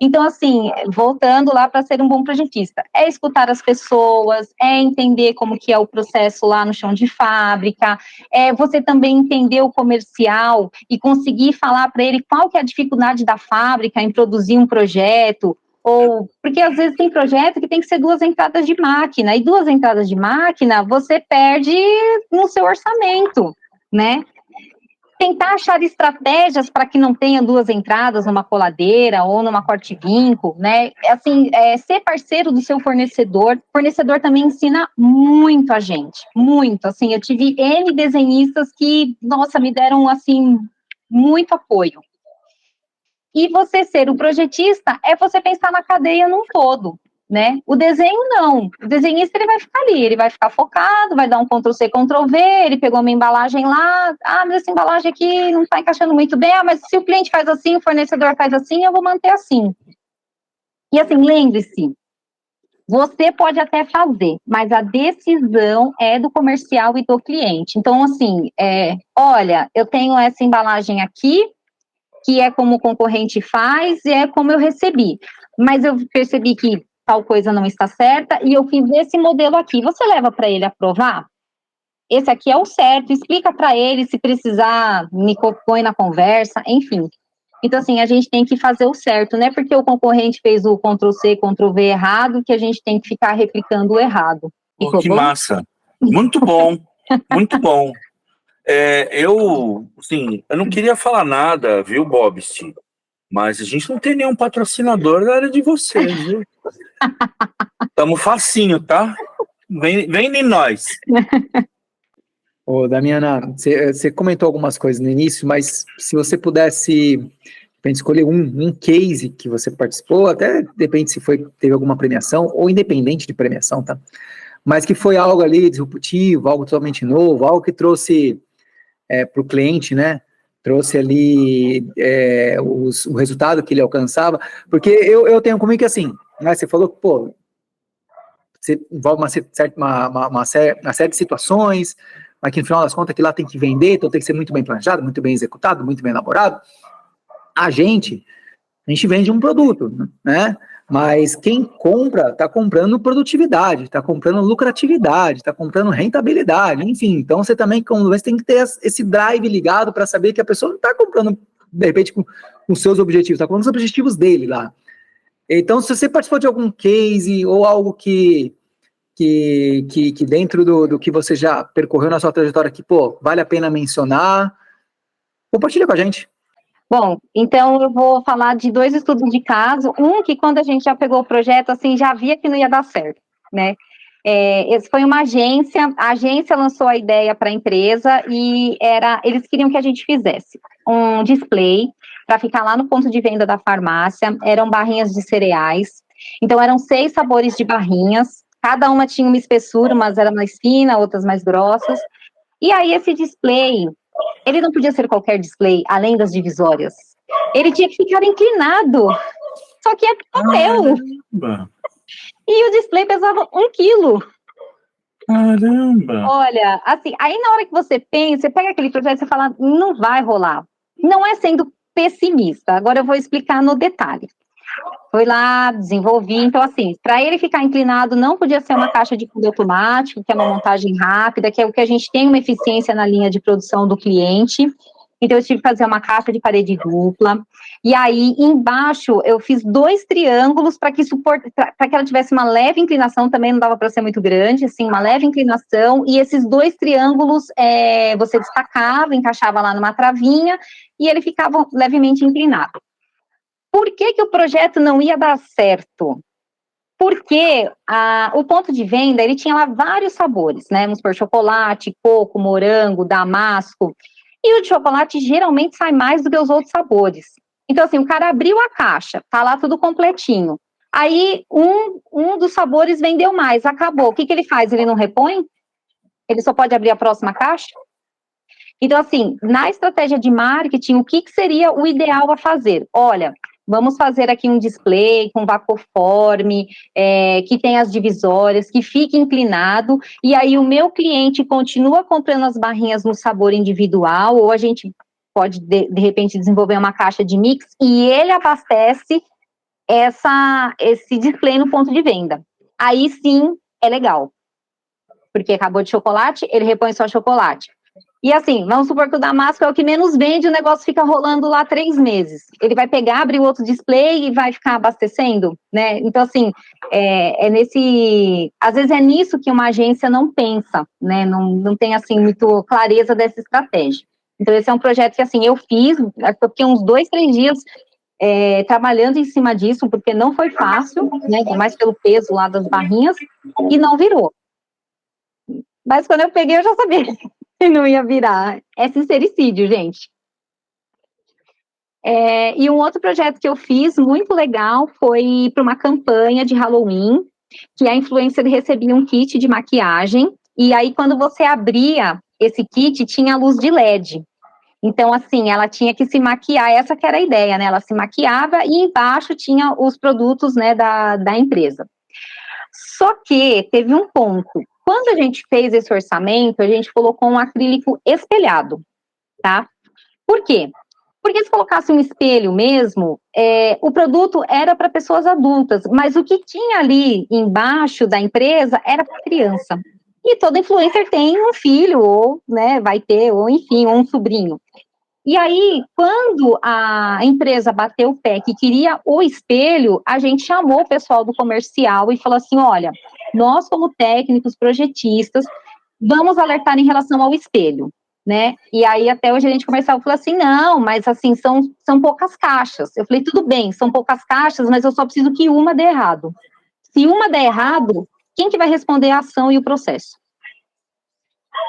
Então, assim, voltando lá para ser um bom projetista, é escutar as pessoas, é entender como que é o processo lá no chão de fábrica, é você também entender o comercial e conseguir falar para ele qual que é a dificuldade da fábrica em produzir um projeto, ou porque às vezes tem projeto que tem que ser 2 entradas de máquina, e 2 entradas de máquina você perde no seu orçamento, né? Tentar achar estratégias para que não tenha 2 entradas numa coladeira ou numa Corte Vinco, né? Assim, ser parceiro do seu fornecedor. O fornecedor também ensina muito a gente, muito. Assim, eu tive N desenhistas que, nossa, me deram, assim, muito apoio. E você ser o projetista é você pensar na cadeia num todo, né? O desenho não. O desenhista, ele vai ficar ali, ele vai ficar focado, vai dar um Ctrl+C, Ctrl+V, ele pegou uma embalagem lá, mas essa embalagem aqui não está encaixando muito bem, mas se o cliente faz assim, o fornecedor faz assim, eu vou manter assim. E assim, lembre-se, você pode até fazer, mas a decisão é do comercial e do cliente. Então, assim, olha, eu tenho essa embalagem aqui, que é como o concorrente faz e é como eu recebi. Mas eu percebi que tal coisa não está certa e eu fiz esse modelo aqui. Você leva para ele aprovar? Esse aqui é o certo, explica para ele, se precisar, me põe na conversa, enfim. Então, assim, a gente tem que fazer o certo, não é porque o concorrente fez o Ctrl+C, Ctrl+V errado, que a gente tem que ficar replicando o errado. Pô, que massa! Muito bom, muito bom. Eu não queria falar nada, viu, Bobst? Mas a gente não tem nenhum patrocinador da área de vocês, viu? Tamo facinho, tá? Vem em nós. Ô, Damiana, você comentou algumas coisas no início, mas se você pudesse escolher um case que você participou, até depende se teve alguma premiação, ou independente de premiação, tá? Mas que foi algo ali disruptivo, algo totalmente novo, algo que trouxe para o cliente, né? Trouxe ali o resultado que ele alcançava, porque eu tenho comigo que assim, né, você falou que, pô, você envolve uma série de situações, mas que no final das contas aquilo lá tem que vender, então tem que ser muito bem planejado, muito bem executado, muito bem elaborado. A gente vende um produto, né? Mas quem compra, está comprando produtividade, está comprando lucratividade, está comprando rentabilidade, enfim. Então, você também, como você tem que ter esse drive ligado para saber que a pessoa não está comprando, de repente, com seus objetivos, está comprando os objetivos dele lá. Então, se você participou de algum case ou algo que que dentro do que você já percorreu na sua trajetória, que, pô, vale a pena mencionar? Compartilha com a gente. Bom, então eu vou falar de 2 estudos de caso. Um que quando a gente já pegou o projeto, assim, já via que não ia dar certo, né? Esse foi uma agência, a agência lançou a ideia para a empresa e eles queriam que a gente fizesse um display para ficar lá no ponto de venda da farmácia, eram barrinhas de cereais, então eram 6 sabores de barrinhas, cada uma tinha uma espessura, umas eram mais finas, outras mais grossas, e aí esse display, ele não podia ser qualquer display, além das divisórias, ele tinha que ficar inclinado, só que é papel. Caramba! E o display pesava 1 quilo. Caramba! Olha, assim, aí na hora que você pensa, você pega aquele projeto e você fala, não vai rolar. Não é sendo pessimista, agora eu vou explicar no detalhe. Fui lá, desenvolvi, então assim, para ele ficar inclinado, não podia ser uma caixa de fundo automático, que é uma montagem rápida, que é o que a gente tem uma eficiência na linha de produção do cliente. Então, eu tive que fazer uma caixa de parede dupla. E aí, embaixo, eu fiz 2 triângulos para que ela tivesse uma leve inclinação, também não dava para ser muito grande, assim, uma leve inclinação. E esses 2 triângulos, você destacava, encaixava lá numa travinha, e ele ficava levemente inclinado. Por que o projeto não ia dar certo? Porque o ponto de venda, ele tinha lá vários sabores, né? Vamos por chocolate, coco, morango, damasco. E o de chocolate geralmente sai mais do que os outros sabores. Então, assim, o cara abriu a caixa, tá lá tudo completinho. Aí, um dos sabores vendeu mais, acabou. O que ele faz? Ele não repõe? Ele só pode abrir a próxima caixa? Então, assim, na estratégia de marketing, o que seria o ideal a fazer? Olha, vamos fazer aqui um display com vacoforme, que tem as divisórias, que fique inclinado, e aí o meu cliente continua comprando as barrinhas no sabor individual, ou a gente pode, de repente, desenvolver uma caixa de mix, e ele abastece esse display no ponto de venda. Aí sim, é legal. Porque acabou de chocolate, ele repõe só chocolate. E assim, vamos supor que o damasco é o que menos vende, o negócio fica rolando lá 3 meses. Ele vai pegar, abrir o outro display e vai ficar abastecendo, né? Então, assim, às vezes é nisso que uma agência não pensa, né? Não tem, assim, muito clareza dessa estratégia. Então, esse é um projeto que, assim, eu fiz, eu fiquei uns 2, 3 dias trabalhando em cima disso, porque não foi fácil, né? Mais pelo peso lá das barrinhas, e não virou. Mas quando eu peguei, eu já sabia que não ia virar. É sincericídio, gente. E um outro projeto que eu fiz, muito legal, foi para uma campanha de Halloween, que a influencer recebia um kit de maquiagem, e aí quando você abria esse kit, tinha luz de LED. Então, assim, ela tinha que se maquiar, essa que era a ideia, né? Ela se maquiava e embaixo tinha os produtos, né, da empresa. Só que teve um ponto. Quando a gente fez esse orçamento, a gente colocou um acrílico espelhado, tá? Por quê? Porque se colocasse um espelho mesmo, o produto era para pessoas adultas, mas o que tinha ali embaixo da empresa era para criança. E todo influencer tem um filho, ou, né, vai ter, ou enfim, ou um sobrinho. E aí, quando a empresa bateu o pé que queria o espelho, a gente chamou o pessoal do comercial e falou assim, olha, nós como técnicos, projetistas, vamos alertar em relação ao espelho, né? E aí, até o gerente comercial falou assim, não, mas assim, são poucas caixas. Eu falei, tudo bem, são poucas caixas, mas eu só preciso que uma dê errado. Se uma der errado, quem que vai responder a ação e o processo?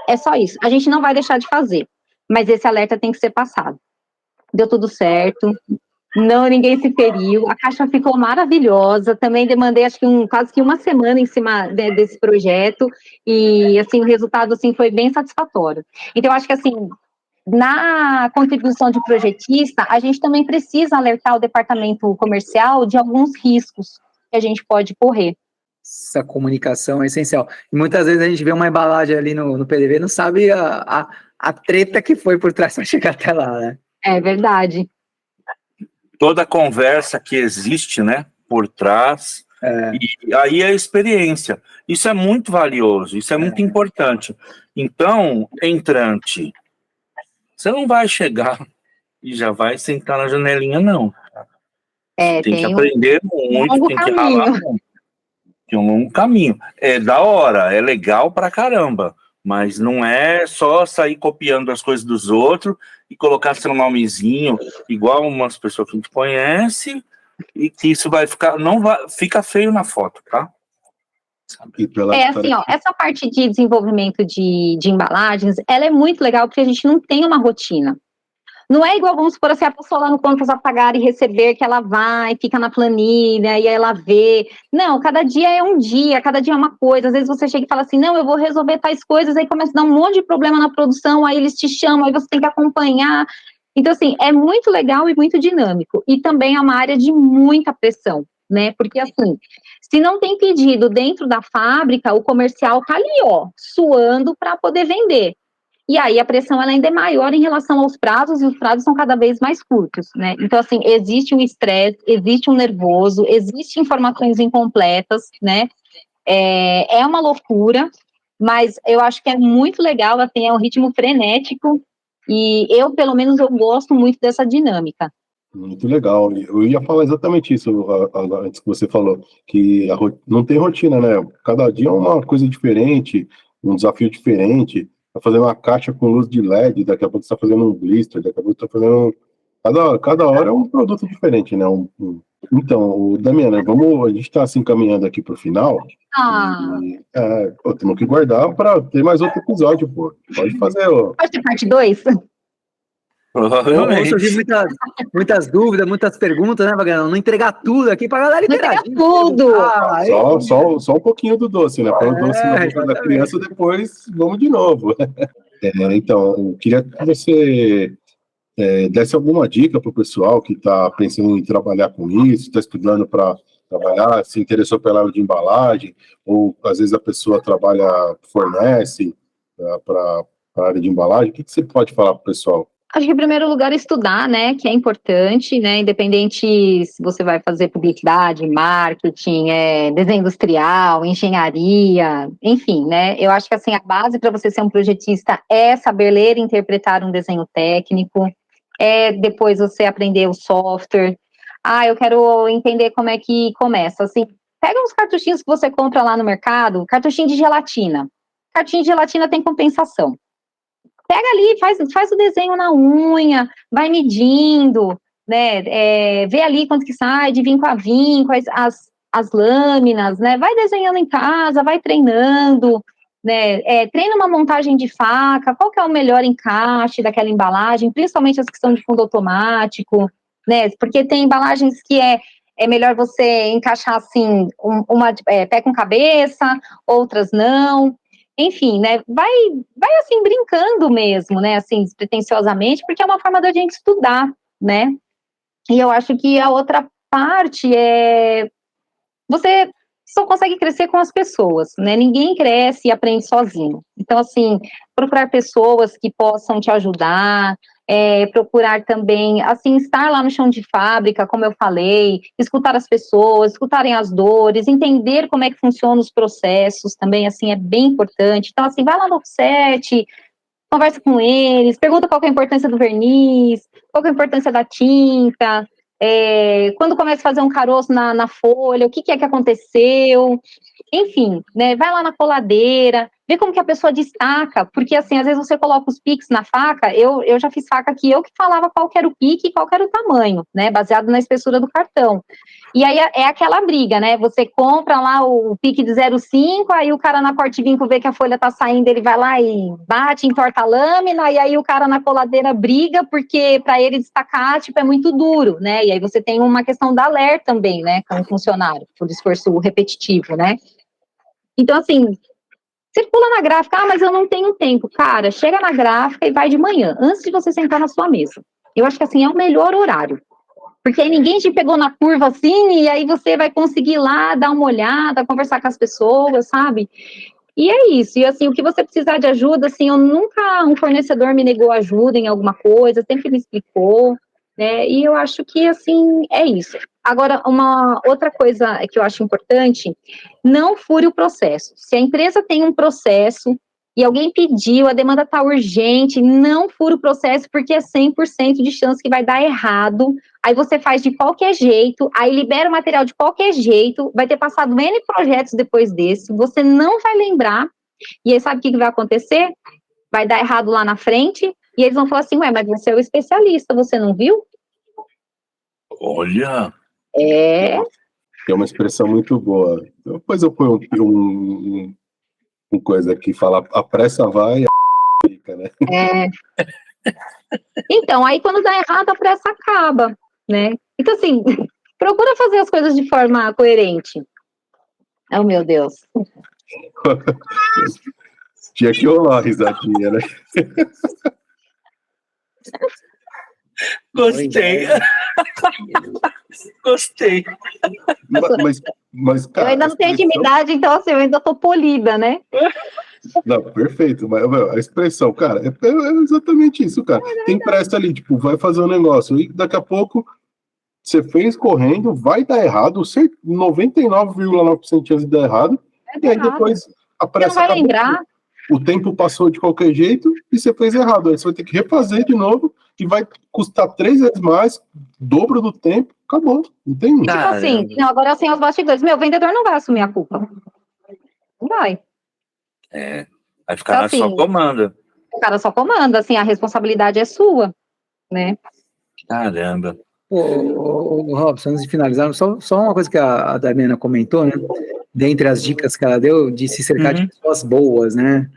É só isso. A gente não vai deixar de fazer, mas esse alerta tem que ser passado. Deu tudo certo, ninguém se feriu, a caixa ficou maravilhosa, também demandei acho que quase que uma semana em cima desse projeto, e assim, o resultado assim, foi bem satisfatório. Então, eu acho que assim, na contribuição de projetista, a gente também precisa alertar o departamento comercial de alguns riscos que a gente pode correr. Essa comunicação é essencial. E muitas vezes a gente vê uma embalagem ali no PDV e não sabe a treta que foi por trás para chegar até lá, né? É verdade. Toda a conversa que existe, né, por trás, e aí a experiência. Isso é muito valioso, isso é muito importante. Então, entrante, você não vai chegar e já vai sentar na janelinha, não. Tem que aprender muito, tem que ralar muito. tem um longo caminho. É da hora, é legal pra caramba, mas não é só sair copiando as coisas dos outros e colocar seu nomezinho, igual umas pessoas que a gente conhece, e que isso vai ficar, não vai, fica feio na foto, tá? E pela Assim, ó, essa parte de desenvolvimento de embalagens, ela é muito legal porque a gente não tem uma rotina. Não é igual, vamos supor assim, a pessoa lá no Contas a Pagar e Receber, que ela vai, fica na planilha, e aí ela vê. Não, cada dia é um dia, cada dia é uma coisa. Às vezes você chega e fala assim, não, eu vou resolver tais coisas, aí começa a dar um monte de problema na produção, aí eles te chamam, aí você tem que acompanhar. Então, assim, é muito legal e muito dinâmico. E também é uma área de muita pressão, né? Porque, assim, se não tem pedido dentro da fábrica, o comercial tá ali, ó, suando para poder vender. E aí a pressão ela ainda é maior em relação aos prazos, e os prazos são cada vez mais curtos, né? Então, assim, existe um estresse, existe um nervoso, existem informações incompletas, né? É uma loucura, mas eu acho que é muito legal, assim, é um ritmo frenético, e eu, pelo menos, eu gosto muito dessa dinâmica. Muito legal. Eu ia falar exatamente isso antes que você falou, que não tem rotina, né? Cada dia é uma coisa diferente, um desafio diferente. Tá fazendo uma caixa com luz de LED, daqui a pouco você tá fazendo um blister, daqui a pouco você tá fazendo... Cada hora é um produto diferente, né? Então, Damiana, a gente está assim caminhando aqui para o final. Temos que guardar para ter mais outro episódio, pô. Pode fazer, ó. Pode ter parte 2? Vão surgir muitas dúvidas, muitas perguntas, né, Magalhães? Não entregar tudo aqui para a galera interagir. Tudo! Só um pouquinho do doce, né? Põe o doce na boca da criança, depois vamos de novo. Então, eu queria que você desse alguma dica para o pessoal que está pensando em trabalhar com isso, está estudando para trabalhar, se interessou pela área de embalagem, ou às vezes a pessoa fornece para a área de embalagem. O que você pode falar para o pessoal? Acho que, em primeiro lugar, estudar, né, que é importante, né, independente se você vai fazer publicidade, marketing, desenho industrial, engenharia, enfim, né, eu acho que, assim, a base para você ser um projetista é saber ler e interpretar um desenho técnico, depois você aprender o software. Eu quero entender como é que começa, assim, pega uns cartuchinhos que você compra lá no mercado, cartuchinho de gelatina. Cartuchinho de gelatina tem compensação. Pega ali, faz o desenho na unha, vai medindo, né, vê ali quanto que sai de vinco a vinco, as lâminas, né, vai desenhando em casa, vai treinando, né, treina uma montagem de faca, qual que é o melhor encaixe daquela embalagem, principalmente as que são de fundo automático, né, porque tem embalagens que é melhor você encaixar assim, pé com cabeça, outras não. Enfim, né, vai assim, brincando mesmo, né, assim, despretensiosamente, porque é uma forma da gente estudar, né, e eu acho que a outra parte você só consegue crescer com as pessoas, né, ninguém cresce e aprende sozinho, então, assim, procurar pessoas que possam te ajudar, procurar também, assim, estar lá no chão de fábrica, como eu falei, escutar as pessoas, escutarem as dores, entender como é que funcionam os processos também, assim, é bem importante. Então, assim, vai lá no offset, conversa com eles, pergunta qual que é a importância do verniz, qual que é a importância da tinta, quando começa a fazer um caroço na folha, o que é que aconteceu, enfim, né, vai lá na coladeira, vê como que a pessoa destaca, porque assim, às vezes você coloca os piques na faca, eu já fiz faca que falava qual que era o pique e qual que era o tamanho, né, baseado na espessura do cartão. E aí é aquela briga, né, você compra lá o pique de 0,5, aí o cara na corte-vinco vê que a folha tá saindo, ele vai lá e bate, entorta a lâmina, e aí o cara na coladeira briga, porque para ele destacar, tipo, é muito duro, né, e aí você tem uma questão da LER também, né, com o funcionário, por esforço repetitivo, né. Então, assim, circula na gráfica, mas eu não tenho tempo. Cara, chega na gráfica e vai de manhã, antes de você sentar na sua mesa. Eu acho que, assim, é o melhor horário. Porque aí ninguém te pegou na curva, assim, e aí você vai conseguir ir lá, dar uma olhada, conversar com as pessoas, sabe? E é isso. E, assim, o que você precisar de ajuda, assim, um fornecedor me negou ajuda em alguma coisa, sempre me explicou, né? E eu acho que, assim, é isso. Agora, uma outra coisa que eu acho importante, não fure o processo. Se a empresa tem um processo, e alguém pediu, a demanda está urgente, não fura o processo porque é 100% de chance que vai dar errado, aí você faz de qualquer jeito, aí libera o material de qualquer jeito, vai ter passado N projetos depois desse, você não vai lembrar, e aí sabe o que vai acontecer? Vai dar errado lá na frente, e eles vão falar assim, ué, mas você é o especialista, você não viu? Olha! Tem uma expressão muito boa. Depois eu ponho uma coisa aqui, fala, a pressa vai, a fica, né? Então, aí quando dá errado, a pressa acaba, né? Então, assim, procura fazer as coisas de forma coerente. Oh, meu Deus. Tinha que rolar a risadinha, né? Gostei. Gostei. Mas, cara, eu ainda não tenho intimidade, então, assim, eu ainda tô polida, né? Não, perfeito, mas meu, a expressão, cara, é exatamente isso, cara. Tem pressa ali, tipo, vai fazer um negócio e daqui a pouco você fez correndo, vai dar errado, 99,9% de chance de dar errado, e aí depois a pressa você não vai acabou, lembrar. o tempo passou de qualquer jeito e você fez errado. Aí você vai ter que refazer de novo e vai custar 3 vezes mais, dobro do tempo, acabou, não tem. Tipo assim, não, agora assim, os bastidores, meu, o vendedor não vai assumir a culpa. Não vai. Vai ficar na sua comanda. O cara só comanda, assim, a responsabilidade é sua, né? Caramba. Ô, Robson, antes de finalizar, só uma coisa que a Damiana comentou, né? Dentre as dicas que ela deu, de se cercar de pessoas boas, né?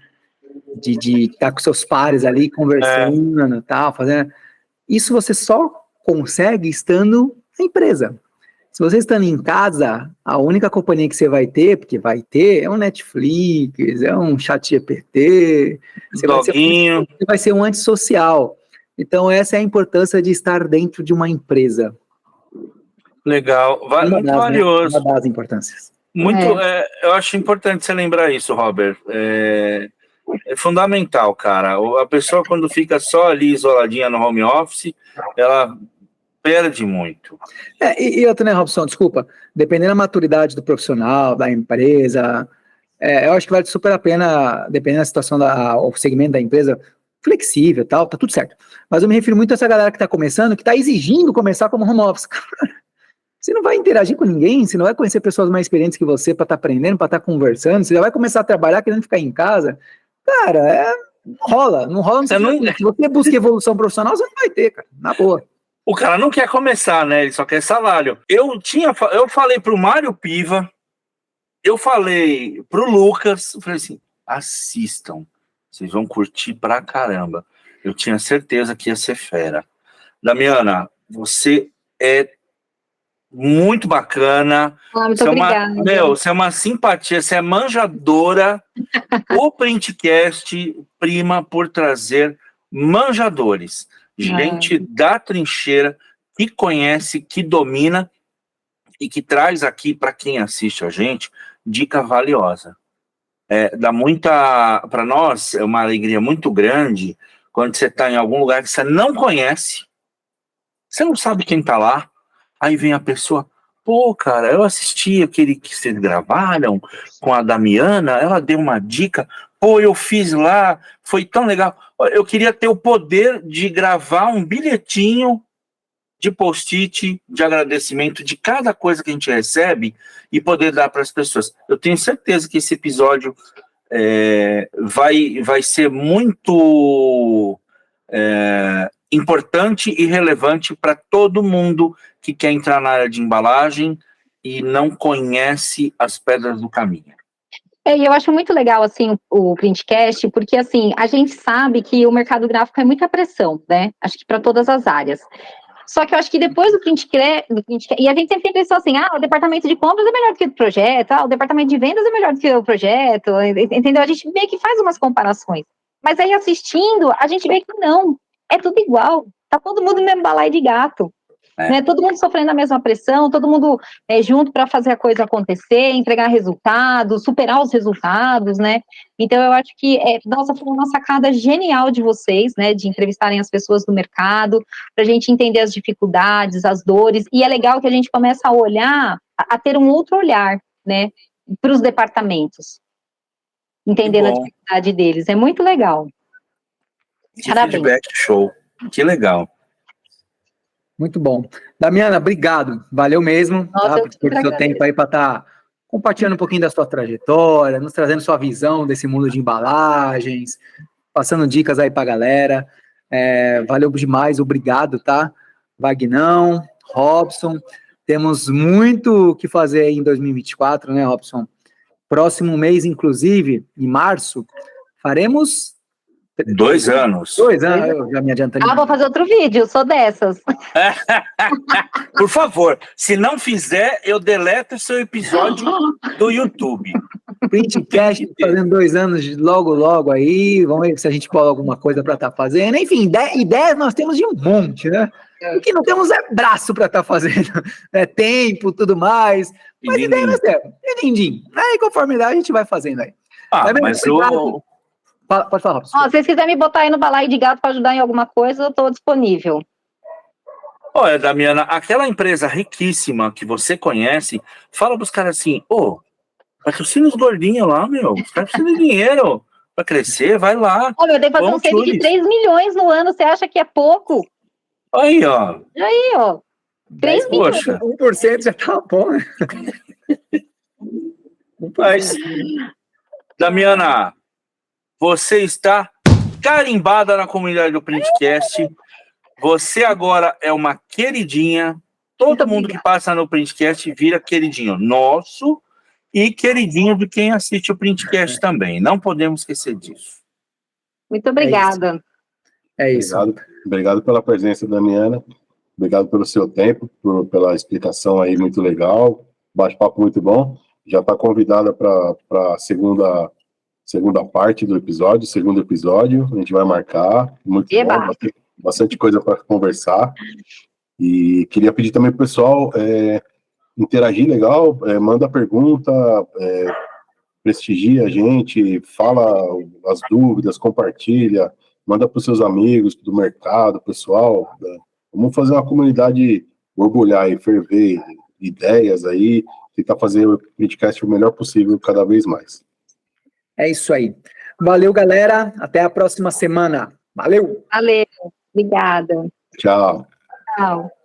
De estar com seus pares ali, conversando, tal, fazendo... Isso você só consegue estando na empresa. Se você estando em casa, a única companhia que você vai ter, porque vai ter, é um Netflix, é um ChatGPT, você vai ser um antissocial. Então, essa é a importância de estar dentro de uma empresa. Legal, muito valioso. Uma das importâncias. Eu acho importante você lembrar isso, Robert. É fundamental, cara. A pessoa, quando fica só ali isoladinha no home office, ela perde muito. E outra, né, Robson, desculpa, dependendo da maturidade do profissional, da empresa, eu acho que vale super a pena, dependendo da situação, o segmento da empresa, flexível e tal, tá tudo certo. Mas eu me refiro muito a essa galera que tá começando, que tá exigindo começar como home office. Você não vai interagir com ninguém, você não vai conhecer pessoas mais experientes que você para estar aprendendo, para estar conversando, você já vai começar a trabalhar querendo ficar em casa. Cara, não rola. Se você busca evolução profissional, você não vai ter, cara, na boa. O cara não quer começar, né? Ele só quer salário. Eu falei pro Mário Piva, eu falei pro Lucas, eu falei assim, assistam, vocês vão curtir pra caramba. Eu tinha certeza que ia ser fera. Damiana, você é muito bacana. Muito obrigada. Você é uma simpatia, você é manjadora. O Printcast prima por trazer manjadores. Gente da trincheira que conhece, que domina e que traz aqui para quem assiste a gente dica valiosa. Dá muita, para nós é uma alegria muito grande quando você está em algum lugar que você não conhece, você não sabe quem está lá, aí vem a pessoa, pô, cara, eu assisti aquele que vocês gravaram com a Damiana, ela deu uma dica, pô, eu fiz lá, foi tão legal. Eu queria ter o poder de gravar um bilhetinho de post-it, de agradecimento de cada coisa que a gente recebe e poder dar para as pessoas. Eu tenho certeza que esse episódio vai ser muito importante e relevante para todo mundo que quer entrar na área de embalagem e não conhece as pedras do caminho. E eu acho muito legal, assim, o Printcast, porque, assim, a gente sabe que o mercado gráfico é muita pressão, né? Acho que para todas as áreas. Só que eu acho que depois do Printcast, e a gente sempre pensou assim, o departamento de compras é melhor do que o projeto, o departamento de vendas é melhor do que o projeto, entendeu? A gente meio que faz umas comparações. Mas aí, assistindo, a gente vê que não, é tudo igual. Tá todo mundo no mesmo balaio de gato. Né? Todo mundo sofrendo a mesma pressão, todo mundo junto para fazer a coisa acontecer, entregar resultados, superar os resultados, né? Então eu acho que foi uma sacada genial de vocês, né? De entrevistarem as pessoas do mercado, para a gente entender as dificuldades, as dores, e é legal que a gente começa a olhar, a ter um outro olhar, né? Para os departamentos. entendendo a dificuldade deles. É muito legal. Que feedback show. Que legal. Muito bom. Damiana, obrigado. Valeu mesmo, Nossa, por seu tempo aí para estar compartilhando um pouquinho da sua trajetória, nos trazendo sua visão desse mundo de embalagens, passando dicas aí para a galera. Valeu demais, obrigado, tá? Vagnão, Robson. Temos muito o que fazer aí em 2024, né, Robson? Próximo mês, inclusive, em março, faremos... 2 anos. 2 anos, eu já me adiantando. Vou fazer outro vídeo, sou dessas. Por favor, se não fizer, eu deleto o seu episódio do YouTube. Printcast fazendo 2 anos logo aí, vamos ver se a gente coloca alguma coisa para estar fazendo. Enfim, ideias nós temos de um monte, né? O que não temos é braço para estar fazendo, tempo, tudo mais. Mas ideia nós temos. E aí, conforme a gente vai fazendo aí. Mas Pode falar, Robson. Se vocês quiserem me botar aí no balaio de gato para ajudar em alguma coisa, eu estou disponível. Olha, Damiana, aquela empresa riquíssima que você conhece, fala pros caras assim, patrocina os gordinhos lá, meu. Os caras precisam de dinheiro para crescer, vai lá. Eu tenho que fazer um save de 3 milhões no ano, você acha que é pouco? Aí, ó. 3 milhões. 1% já tá bom, né? Mas, Damiana, você está carimbada na comunidade do Printcast. Você agora é uma queridinha. Todo mundo que passa no Printcast vira queridinho nosso e queridinho de quem assiste o Printcast também. Não podemos esquecer disso. Muito obrigada. É isso. Obrigado pela presença, Damiana. Obrigado pelo seu tempo, pela explicação aí muito legal. Bate-papo muito bom. Já está convidada para a segunda parte do episódio, segundo episódio. A gente vai marcar. Muito bom. Bastante coisa para conversar. E queria pedir também para o pessoal interagir legal, manda pergunta, prestigia a gente, fala as dúvidas, compartilha, manda para os seus amigos do mercado, pessoal. Vamos fazer uma comunidade borbulhar e ferver ideias aí, tentar fazer o podcast o melhor possível cada vez mais. É isso aí. Valeu, galera. Até a próxima semana. Valeu. Valeu. Obrigada. Tchau. Tchau.